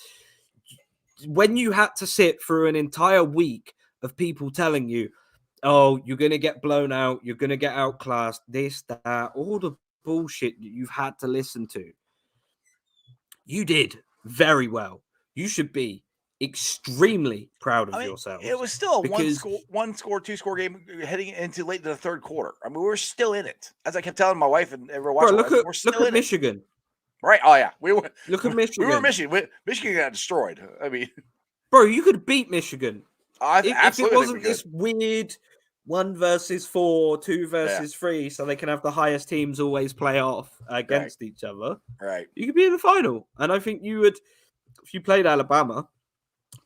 When you had to sit through an entire week of people telling you, oh, you're going to get blown out, you're going to get outclassed, this, that, all the bullshit you've had to listen to. You did very well. You should be extremely proud of I mean, yourselves. it was still a because one score, two score game heading into late to the third quarter. I mean, we were still in it. As I kept telling my wife and everyone bro, watching, we're look still at in it. Michigan. Right? Oh yeah, we were. Look at We were Michigan. Michigan. Michigan got destroyed. I mean, Bro, you could beat Michigan. If it absolutely wasn't this weird 1 versus 4, 2 versus 3, so they can have the highest teams always play off against each other, right. you could be in the final. And I think you would, if you played Alabama,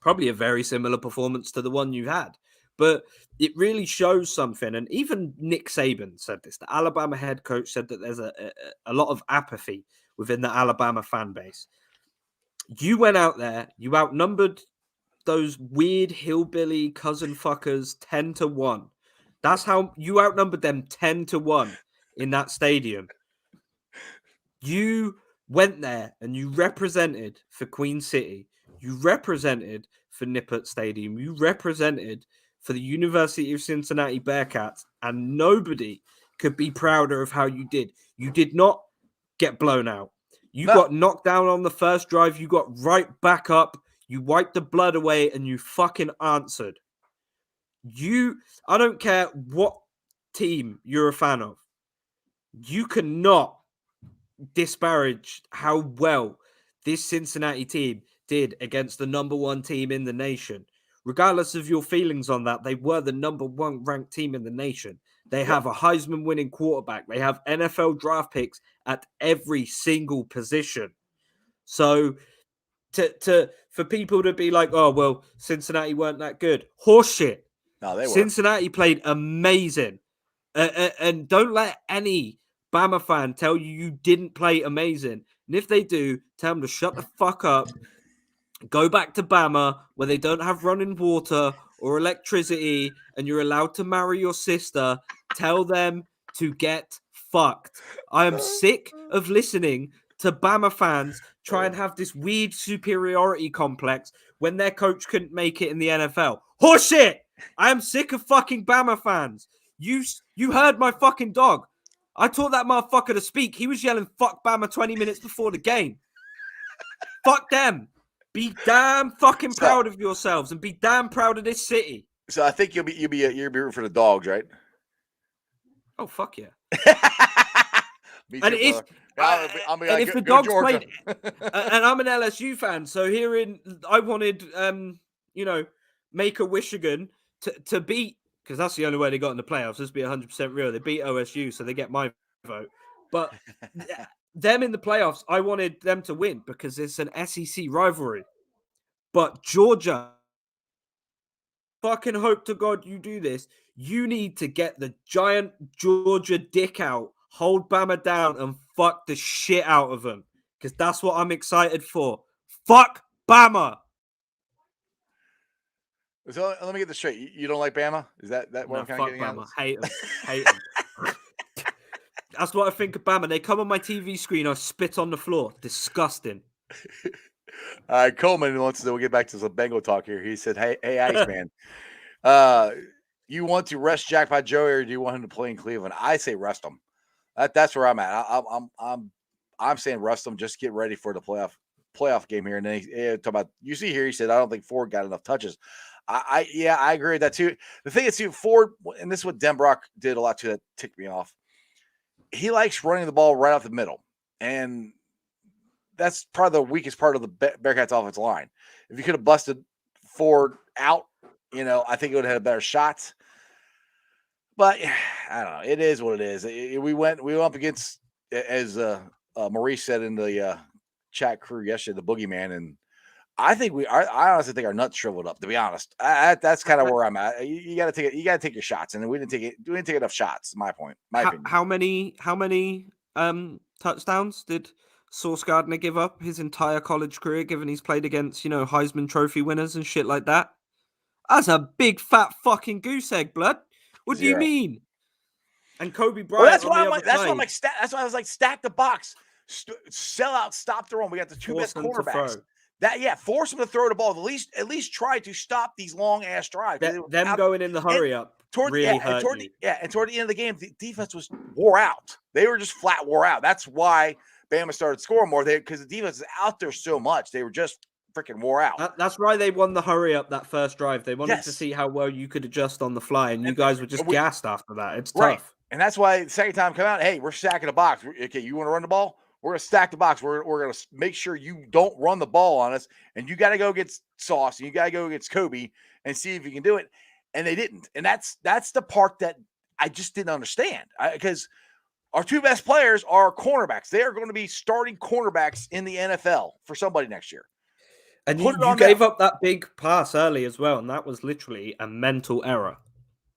probably a very similar performance to the one you had. But it really shows something. And even Nick Saban said this. The Alabama head coach said that there's a lot of apathy within the Alabama fan base. You went out there, you outnumbered those weird hillbilly cousin fuckers 10-1. That's how you outnumbered them 10-1 in that stadium. You went there and you represented for Queen City. You represented for Nippert Stadium. You represented for the University of Cincinnati Bearcats, and nobody could be prouder of how you did. You did not get blown out. You got knocked down on the first drive. You got right back up. You wiped the blood away and you fucking answered. I don't care what team you're a fan of. You cannot disparage how well this Cincinnati team did against the number 1 team in the nation. Regardless of your feelings on that, they were the number 1 ranked team in the nation. They have a Heisman winning quarterback. They have NFL draft picks at every single position. So for people to be like, oh, well, Cincinnati weren't that good. Horseshit. No, they were. Cincinnati played amazing. And don't let any Bama fan tell you didn't play amazing. And if they do, tell them to shut the fuck up. Go back to Bama where they don't have running water or electricity and you're allowed to marry your sister. Tell them to get fucked. I am sick of listening to Bama fans try and have this weird superiority complex when their coach couldn't make it in the NFL. Horseshit! I am sick of fucking Bama fans. You heard my fucking dog. I taught that motherfucker to speak. He was yelling "fuck Bama" 20 minutes before the game. Fuck them. Be damn fucking proud of yourselves and be damn proud of this city. So I think you'll be rooting for the Dogs, right? Oh fuck yeah! Me And too, if the Dogs played, and I'm an LSU fan, so I wanted make a Michigan to beat, because that's the only way they got in the playoffs. Let's be 100% real. They beat OSU, so they get my vote. But them in the playoffs, I wanted them to win because it's an SEC rivalry. But Georgia, fucking hope to God you do this. You need to get the giant Georgia dick out, hold Bama down, and fuck the shit out of them. Because that's what I'm excited for. Fuck Bama. So let me get this straight. You don't like Bama? Is that what I'm kind of getting Bama. at? Hate them. That's what I think of Bama. They come on my TV screen, I spit on the floor. Disgusting. All right, Coleman wants to. We'll get back to some Bengal talk here. He said, "Hey, Iceman, you want to rest Jackpot Joey, or do you want him to play in Cleveland?" I say rest him. That's where I'm at. I'm saying rest him. Just get ready for the playoff game here. And then he talk about, you see here. He said, "I don't think Ford got enough touches." I agree with that too. The thing is, too, Ford, and this is what Denbrock did a lot too that ticked me off. He likes running the ball right off the middle, and that's probably the weakest part of the Bearcats' offensive line. If you could have busted Ford out, I think it would have had better shots. But I don't know. It is what it is. We went up against, as Maurice said in the chat crew yesterday, the boogeyman, and I honestly think our nuts shriveled up. To be honest, that's kind of where I'm at. You got to take your shots, and we didn't take enough shots. My point. My opinion. How many touchdowns did Sauce Gardner give up his entire college career, given he's played against Heisman Trophy winners and shit like that? That's a big fat fucking goose egg, blood. What do you mean? And Kobe Bryant. Well, that's why I was like, stack the box, sell out, stop the run. We got the two best quarterbacks. Force them to throw the ball. At least try to stop these long ass drives. Them going in the hurry up really hurt you. And toward the end of the game, the defense was wore out. They were just flat wore out. That's why Bama started scoring more because the defense is out there so much. They were just freaking wore out. That's why they won the hurry up that first drive. They wanted to Yes. see how well you could adjust on the fly, and you guys were just gassed after that. It's Right. tough. And that's why the second time come out, hey, we're stacking the box. Okay, you want to run the ball? We're going to stack the box. We're going to make sure you don't run the ball on us. And you got to go get Sauce. And you got to go against Kobe and see if you can do it. And they didn't. And that's the part that I just didn't understand. Because our two best players are cornerbacks. They are going to be starting cornerbacks in the NFL for somebody next year. And you gave up that big pass early as well. And that was literally a mental error.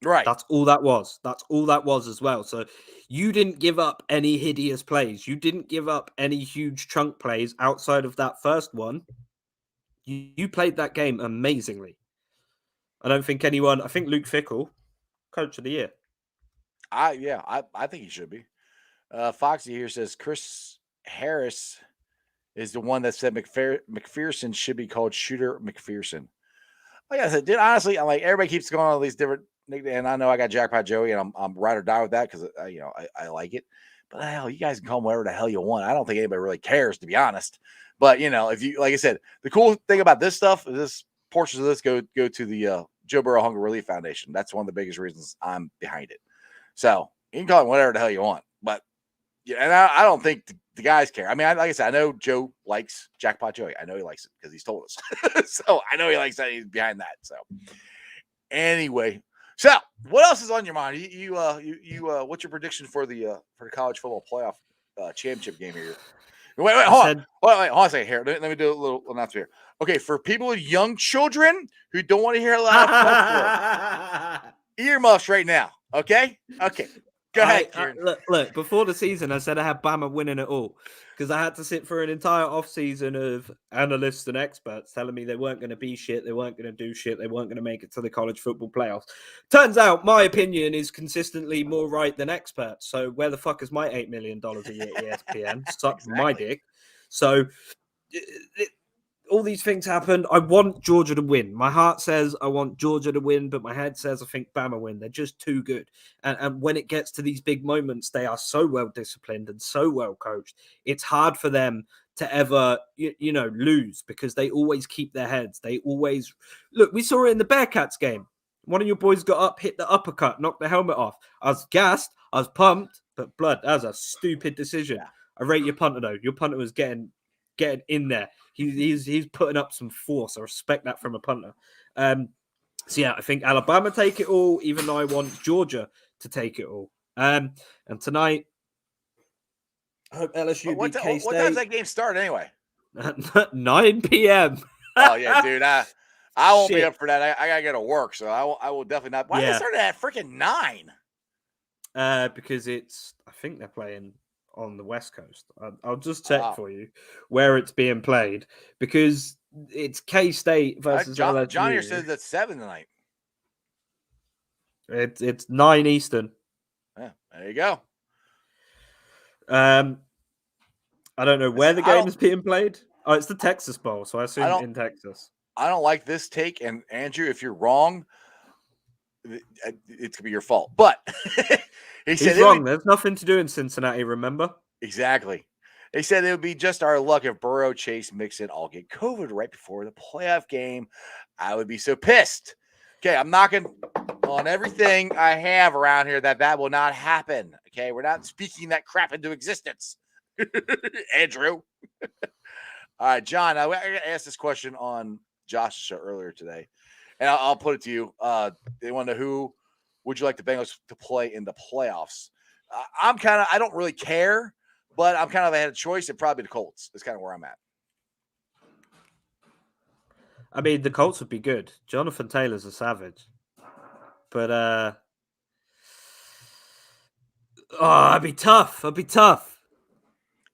Right. That's all that was. That's all that was as well. So you didn't give up any hideous plays. You didn't give up any huge chunk plays outside of that first one. You played that game amazingly. I think Luke Fickell, coach of the year. I think he should be. Foxy here says Chris Harris is the one that said McPherson should be called Shooter McPherson. Like I said, dude, honestly, I'm like, everybody keeps going on all these different nicknames, and I know I got Jackpot Joey, and I'm ride or die with that because I like it. But hell, you guys can call him whatever the hell you want. I don't think anybody really cares, to be honest. But if you, like I said, the cool thing about this stuff is this portions of this go to the Joe Burrow Hunger Relief Foundation. That's one of the biggest reasons I'm behind it. So you can call him whatever the hell you want, but and I don't think the guys care. I mean, like I said, I know Joe likes Jackpot Joey. I know he likes it because he's told us. So I know he likes that. He's behind that. So anyway, so what else is on your mind? You what's your prediction for the college football playoff championship game here? Wait, hold on a second here. Let me do a little announcement here. Okay, for people with young children who don't want to hear a lot of earmuffs right now. Okay. Go ahead, Kieran. Look, before the season, I said I had Bama winning it all because I had to sit for an entire offseason of analysts and experts telling me they weren't going to be shit, they weren't going to do shit, they weren't going to make it to the college football playoffs. Turns out my opinion is consistently more right than experts. So where the fuck is my $8 million a year ESPN? Suck my dick. So all these things happen. I want Georgia to win. My heart says I want Georgia to win, but my head says I think Bama win. They're just too good. And when it gets to these big moments, they are so well disciplined and so well coached. It's hard for them to ever, lose because they always keep their heads. They always look. We saw it in the Bearcats game. One of your boys got up, hit the uppercut, knocked the helmet off. I was gassed. I was pumped, but blood. That was a stupid decision. Yeah. I rate your punter though. Your punter was getting in there. He's putting up some force. I respect that from a punter. So yeah, I think Alabama take it all, even though I want Georgia to take it all. And tonight, I hope LSU beat K-State. What time does that game start anyway? 9 p.m. Oh yeah, dude. I won't be up for that. I gotta go to work, so I will definitely not. Why did they start at freaking 9? Because I think they're playing on the West Coast. I'll just check for you where it's being played because it's K-State versus LSU. John here says that's 7 tonight. It's 9 Eastern. Yeah, there you go. I don't know where the game is being played. Oh, it's the Texas Bowl, so I assume in Texas. I don't like this take, and Andrew, if you're wrong, it could be your fault. But he's wrong. There's nothing to do in Cincinnati, remember? Exactly. They said it would be just our luck if Burrow, Chase, Mixon all get COVID right before the playoff game. I would be so pissed. Okay, I'm knocking on everything I have around here that will not happen. Okay, we're not speaking that crap into existence. Andrew. All right, John, I asked this question on Josh's show earlier today, and I'll put it to you. They want to know who would you like the Bengals to play in the playoffs? I don't really care, but I'm kind of ahead of choice. It'd probably be the Colts. That's kind of where I'm at. I mean, the Colts would be good. Jonathan Taylor's a savage. But, it'd be tough.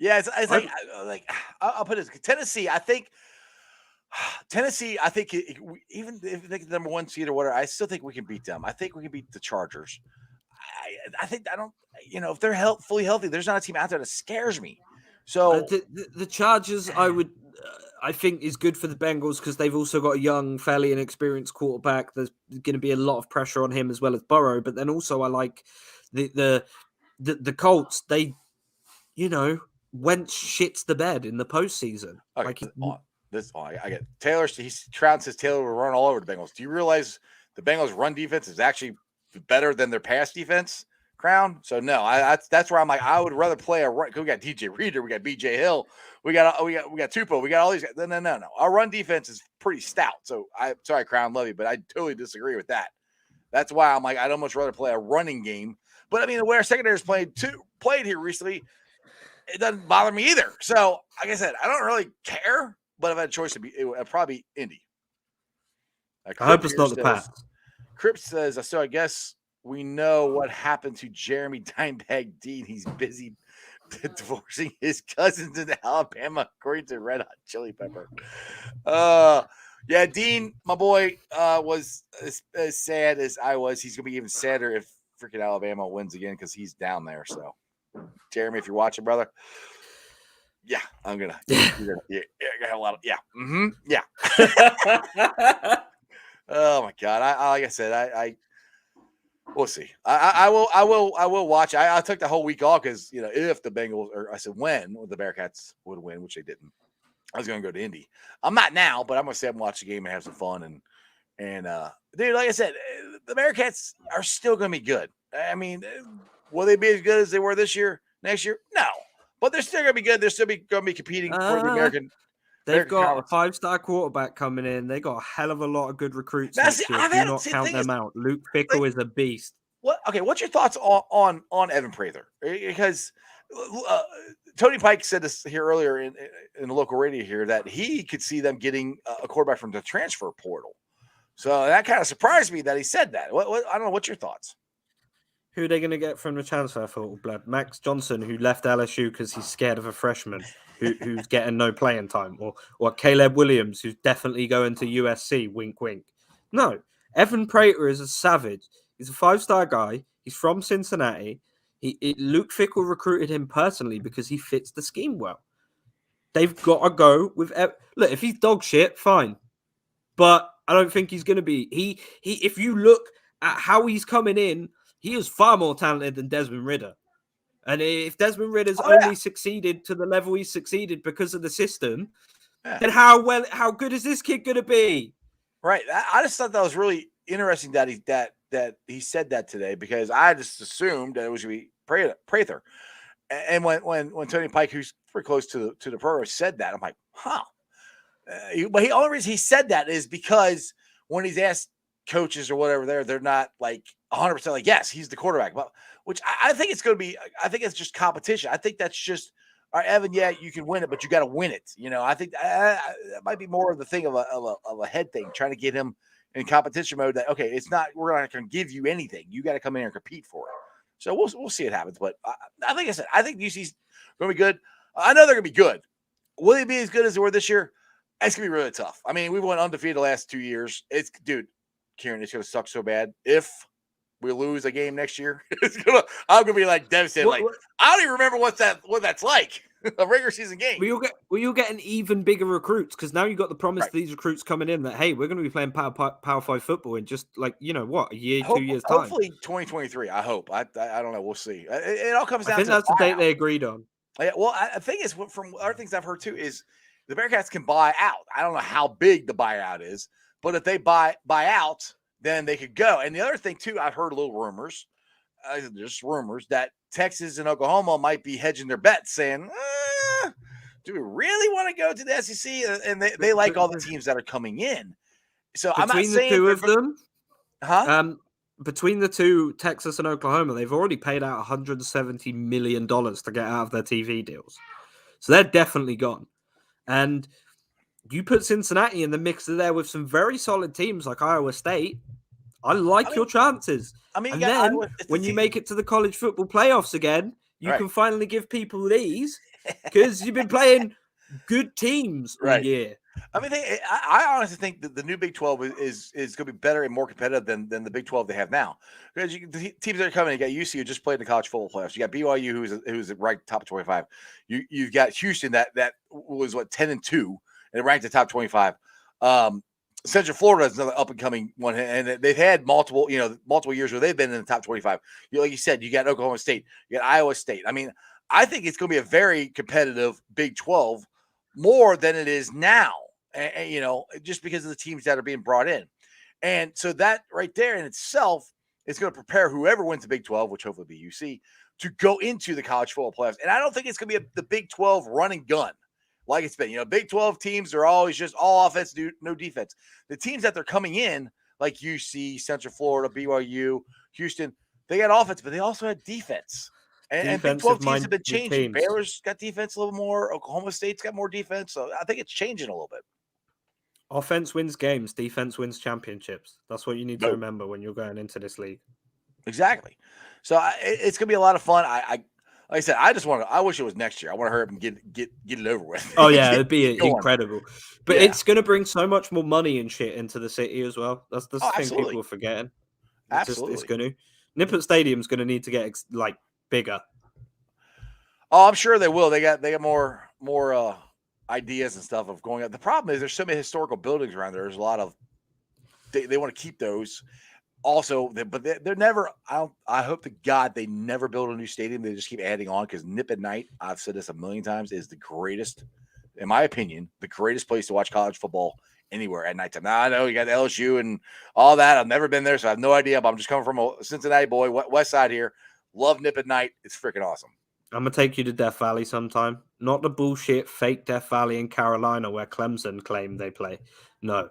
Yeah, it's like I'll put it this. Tennessee, I think, even if they're the number 1 seed or whatever, I still think we can beat them. I think we can beat the Chargers. If they're fully healthy, there's not a team out there that scares me. So the Chargers, I think is good for the Bengals because they've also got a young, fairly inexperienced quarterback. There's going to be a lot of pressure on him as well as Burrow. But then also I like the Colts. They, Wentz shits the bed in the postseason. Okay. I get Taylor. Trout says Taylor will run all over the Bengals. Do you realize the Bengals' run defense is actually better than their pass defense? Crown. So no, that's where I'm like, I would rather play a run. We got DJ Reader, we got BJ Hill, we got Tupou, we got all these guys. No. Our run defense is pretty stout. So sorry, Crown, love you, but I totally disagree with that. That's why I'm like, I'd almost rather play a running game. But I mean, the way our secondaries played here recently, it doesn't bother me either. So, like I said, I don't really care. But if I had a choice, it would probably Indy. I hope it's not the Pats. Cripps says, so I guess we know what happened to Jeremy Dimebag Dean. He's busy divorcing his cousins in Alabama, according to Red Hot Chili Pepper. Yeah, Dean, my boy, was as sad as I was. He's going to be even sadder if freaking Alabama wins again because he's down there. So, Jeremy, if you're watching, brother, yeah, I'm going to. Yeah, I got a lot of, yeah. Mm-hmm, yeah. Oh, my God. Like I said, we'll see. I will watch. I took the whole week off because, if the Bengals, or I said when the Bearcats would win, which they didn't, I was going to go to Indy. I'm not now, but I'm going to sit and watch the game and have some fun. And dude, like I said, the Bearcats are still going to be good. I mean, will they be as good as they were next year? No, but they're still going to be good. They're still going to be competing for the American. They've got a 5-star quarterback coming in. They got a hell of a lot of good recruits next year. Do not count them out. Luke Fickell is a beast. What's your thoughts on Evan Prather? Because Tony Pike said this here earlier in the local radio here that he could see them getting a quarterback from the transfer portal. So that kind of surprised me that he said that. I don't know. What's your thoughts? Who are they going to get from the transfer portal, blood? Max Johnson, who left LSU because he's scared of a freshman who's getting no playing time, or Caleb Williams, who's definitely going to USC. Wink, wink. No, Evan Prater is a savage. He's a 5-star guy. He's from Cincinnati. Luke Fickell recruited him personally because he fits the scheme well. They've got to go with look. If he's dog shit, fine, but I don't think he's going to be. He. If you look at how he's coming in, he is far more talented than Desmond Ridder. And if Desmond Ridder's only succeeded to the level he's succeeded because of the system, then how good is this kid going to be? Right. I just thought that was really interesting that he said that today, because I just assumed that it was going to be Prather. And when Tony Pike, who's pretty close to the program, said that, I'm like, huh. But the only reason he said that is because when he's asked coaches or whatever, they're not like 100% like, yes, he's the quarterback. But which I think it's going to be. I think it's just competition. I think that's just, all right, Evan. Yeah, you can win it, but you got to win it. I think that might be more of the thing of a head thing, trying to get him in competition mode. That okay, it's not. We're not going to give you anything. You got to come in here and compete for it. So we'll see what happens. But I think I think UC's going to be good. I know they're going to be good. Will they be as good as they were this year? It's going to be really tough. I mean, we went undefeated the last 2 years. Kieran, it's going to suck so bad. If we lose a game next year, I'm going to be like devastated. I don't even remember what that's like. A regular season game. Will you get an even bigger recruits? Because now you got the promise of these recruits coming in that, hey, we're going to be playing Power 5 football in just like, a year, 2 years time. Hopefully 2023. I hope. I don't know. We'll see. It all comes down to. I think that's the date they agreed on. Yeah, well, the thing is, from other things I've heard too, is the Bearcats can buy out. I don't know how big the buyout is, but if they buy out, then they could go. And the other thing too, I've heard little rumors, just rumors that Texas and Oklahoma might be hedging their bets, saying, do we really want to go to the SEC? And they like all the teams that are coming in. So I'm not saying the two of them, huh? Between the two, Texas and Oklahoma, they've already paid out $170 million to get out of their TV deals. So they're definitely gone. And you put Cincinnati in the mix there with some very solid teams like Iowa State. I like your chances. And then when you make it to the college football playoffs again, you can finally give people these because you've been playing good teams all year. I mean, I honestly think that the new Big 12 is going to be better and more competitive than the Big 12 they have now. Because the teams that are coming, you got UC who just played in the college football playoffs. You got BYU who's ranked top 25. You've got Houston that was 10-2 and ranked the top 25. Central Florida is another up and coming one, and they've had multiple years where they've been in the top 25. Like you said, you got Oklahoma State, you got Iowa State. I mean, I think it's going to be a very competitive Big 12, more than it is now. and just because of the teams that are being brought in. And so that right there in itself is going to prepare whoever wins the Big 12, which hopefully be UC, to go into the college football playoffs. And I don't think it's going to be the Big 12 run and gun like it's been. Big 12 teams are always just all offense, no defense. The teams that they're coming in, like UC, Central Florida, BYU, Houston, they got offense, but they also had defense. And Big 12 teams have been changing. Teams. Baylor's got defense a little more. Oklahoma State's got more defense. So I think it's changing a little bit. Offense wins games. Defense wins championships. That's what you need to remember when you're going into this league. Exactly. So it's going to be a lot of fun. Like I said, I wish it was next year. I want to hurry up and get it over with. Oh, yeah, it'd be incredible. But it's going to bring so much more money and shit into the city as well. That's the thing absolutely. people are forgetting. Absolutely. It's going to. Nippert Stadium's going to need to get, bigger. Oh, I'm sure they will. They got more ideas and stuff of going up. The problem is there's so many historical buildings around there. There's a lot of they want to keep those. Also, but they're never. I hope to God they never build a new stadium. They just keep adding on because Nip at Night, I've said this a million times, is the greatest, in my opinion, the greatest place to watch college football anywhere at nighttime. Now I know you got LSU and all that. I've never been there, so I have no idea. But I'm just coming from a Cincinnati boy, West Side here. Love Nip at Night. It's freaking awesome. I'm going to take you to Death Valley sometime. Not the bullshit fake Death Valley in Carolina where Clemson claim they play. No.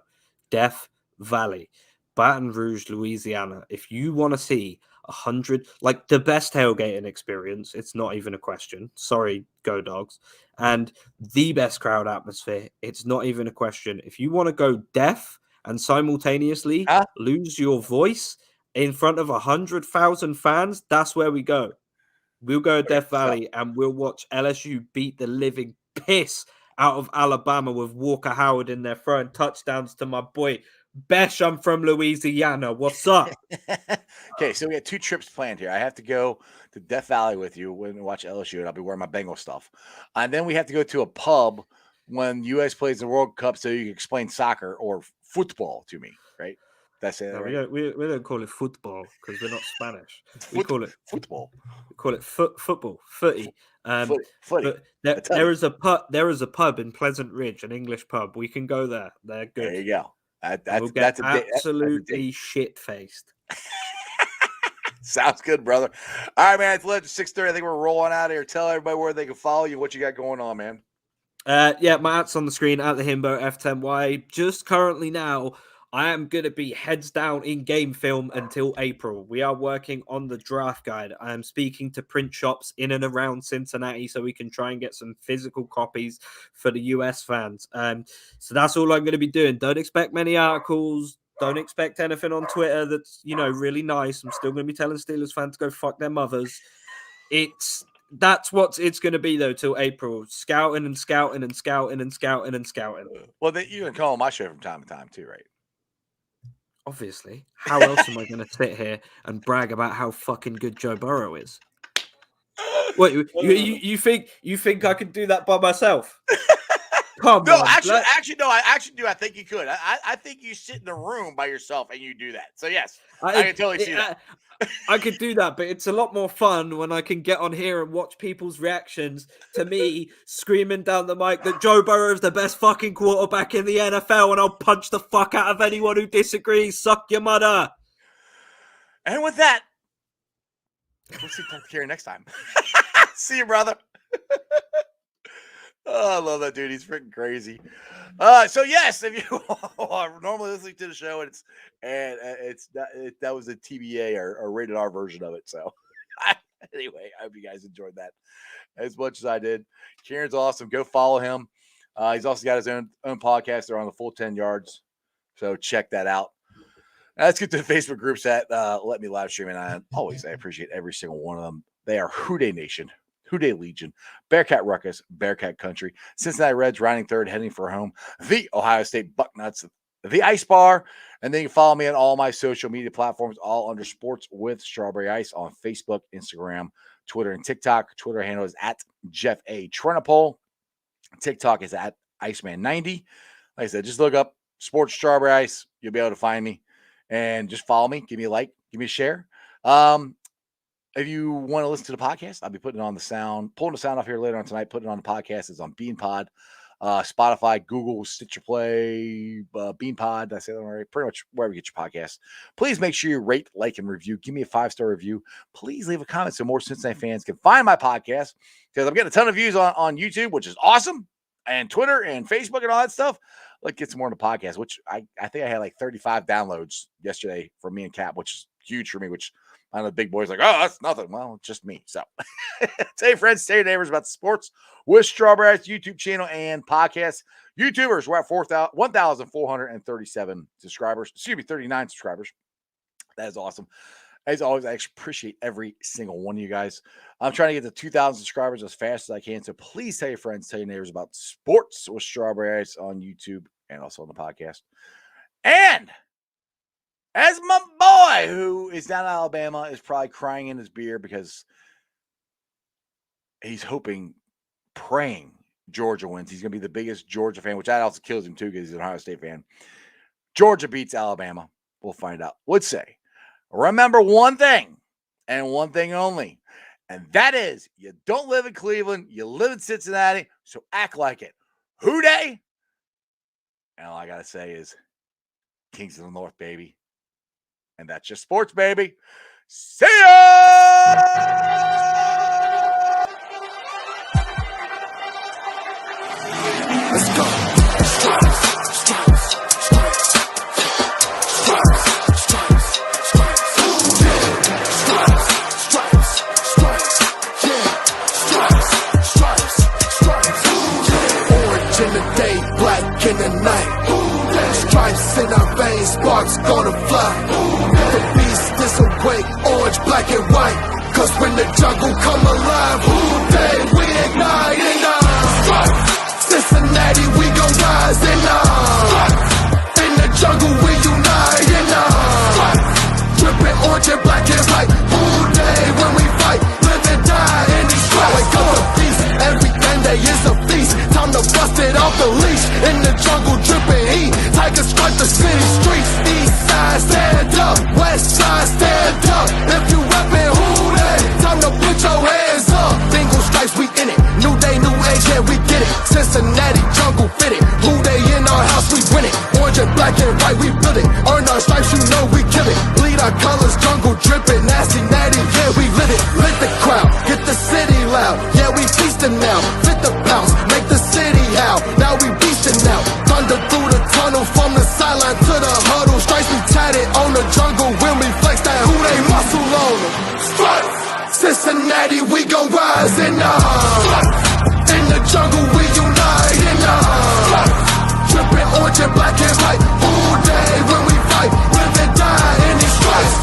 Death Valley. Baton Rouge, Louisiana. If you want to see 100, the best tailgating experience, it's not even a question. Sorry, Go Dogs. And the best crowd atmosphere, it's not even a question. If you want to go deaf and simultaneously lose your voice in front of 100,000 fans, that's where we go. We'll go to Death Valley and we'll watch LSU beat the living piss out of Alabama with Walker Howard in there throwing touchdowns to my boy Besh. I'm from Louisiana. What's up? Okay, so we got 2 trips planned here. I have to go to Death Valley with you when we watch LSU, and I'll be wearing my Bengals stuff. And then we have to go to a pub when U.S. plays the World Cup so you can explain soccer or football to me, right? That's it. No, right? we don't call it football because we're not Spanish. We call it football. We call it football, footy. Footy. But there is a pub in Pleasant Ridge, an English pub. We can go there. They're good. There you go. We'll get absolutely shit-faced. Sounds good, brother. All right, man. It's 6:30. I think we're rolling out of here. Tell everybody where they can follow you, what you got going on, man. My at's on the screen at the Himbo F10Y. Just currently now, I am going to be heads down in game film until April. We are working on the draft guide. I am speaking to print shops in and around Cincinnati so we can try and get some physical copies for the US fans. So that's all I'm going to be doing. Don't expect many articles. Don't expect anything on Twitter that's, really nice. I'm still going to be telling Steelers fans to go fuck their mothers. That's what it's going to be, though, till April. Scouting and scouting and scouting and scouting and scouting. Well, you can call on my show from time to time, too, right? Obviously. How else am I going to sit here and brag about how fucking good Joe Burrow is? What, you think I could do that by myself? Come on. Actually, no, I actually do. I think you could. I think you sit in a room by yourself and you do that. So, yes, I can totally see that. I could do that, but it's a lot more fun when I can get on here and watch people's reactions to me screaming down the mic that Joe Burrow is the best fucking quarterback in the NFL, and I'll punch the fuck out of anyone who disagrees. Suck your mother. And with that, we'll see Kieran next time. See you, brother. Oh, I love that dude. He's freaking crazy. So yes, if you are normally listening to the show, that was a TBA or rated R version of it. So anyway, I hope you guys enjoyed that as much as I did. Kieran's awesome. Go follow him. He's also got his own podcast. They're on the full 10 yards. So check that out. Let's get to the Facebook groups that let me live stream. And I appreciate every single one of them. They are Houday Nation, Houday Legion, Bearcat Ruckus, Bearcat Country, Cincinnati Reds riding third, heading for home, the Ohio State Bucknuts, the Ice Bar, and then you can follow me on all my social media platforms, all under Sports with Strawberry Ice on Facebook, Instagram, Twitter, and TikTok. Twitter handle is at Jeff A. Trenopole. TikTok is at Iceman90. Like I said, just look up Sports Strawberry Ice. You'll be able to find me. And just follow me. Give me a like. Give me a share. If you want to listen to the podcast, I'll be pulling the sound off here later on tonight, putting it on the podcast. It's on Bean Pod, Spotify, Google, Stitcher Play, BeanPod. Did I say that already? Pretty much wherever you get your podcasts. Please make sure you rate, like, and review. Give me a 5-star review. Please leave a comment so more Cincinnati fans can find my podcast, because I'm getting a ton of views on YouTube, which is awesome, and Twitter and Facebook and all that stuff. Let's get some more on the podcast, which I think I had like 35 downloads yesterday from me and Cap, which is huge for me, which I know the big boys like, oh, that's nothing. Well, it's just me. So tell your friends, tell your neighbors about the Sports with Strawberry Ice YouTube channel and podcast. YouTubers, we're at 1,437 subscribers. 39 subscribers. That is awesome. As always, I appreciate every single one of you guys. I'm trying to get to 2,000 subscribers as fast as I can. So please tell your friends, tell your neighbors about Sports with Strawberry Ice on YouTube and also on the podcast. And as my boy, who is down in Alabama, is probably crying in his beer because he's praying Georgia wins. He's going to be the biggest Georgia fan, which that also kills him too because he's an Ohio State fan. Georgia beats Alabama. We'll find out. Would say, remember one thing and one thing only, and that is you don't live in Cleveland, you live in Cincinnati, so act like it. Who day? And all I got to say is Kings of the North, baby. And that's just sports, baby. See ya! Let's go. Orange in the day, black in the night. Stripes in our veins, sparks gonna fly. The beast is awake, orange, black and white. Cause when the jungle come alive, who day we ignite in Cincinnati, we gon' rise in the jungle, we unite in dripping orange and black and white. Who day when we fight, live and die in these stripes. Wake up the beast, every day is a feast. Time to bust it off the leash. In the jungle, dripping heat. Tigers strike the city streets. East side, stand up. West side, stand up. If you reppin' who day, time to put your hands up. Bengals stripes, we in it. New day, new age, yeah, we get it. Cincinnati, jungle fitted. Who day in our house, we win it. Orange and black and white, we build it. Earn our stripes, you know we kill it. Bleed our colors, jungle dripping. Nasty, natty, yeah, we lit it. Lit the crowd, get the city loud. Yeah, we feasting now. Fit the bounce, make the city howl. Now we beastin' now. Thunder through the tunnel, from the sideline to the huddle. Stripes we tatted on the jungle when we flex that who they muscle on them. Stripes, Cincinnati, we gon' rise in the jungle, we unite in dripping orange and black and white. All day when we fight, live and die in these stripes.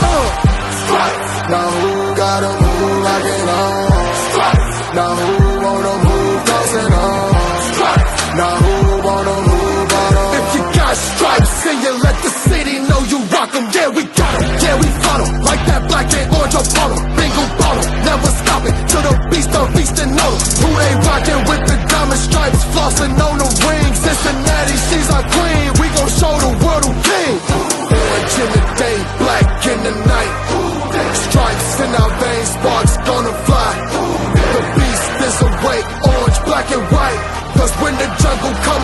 Stripes. Now who gotta move like it on? Stripes. Now who wanna move dancing on? Stripes. Now who wanna move on? If you got stripes and you let the city know you rock 'em, yeah we got 'em, yeah we fought 'em. Like that black and orange upon 'em, bingo bottle, never stopping till the beast on feasting on 'em. Who they rockin' with the diamond stripes, flossing on the ring. Cincinnati, she's our queen, we gon' show the world who king. Orange in the day, black in the night. Stripes in our veins, sparks gonna fly. The beast is awake, orange, black and white. Cause when the jungle comes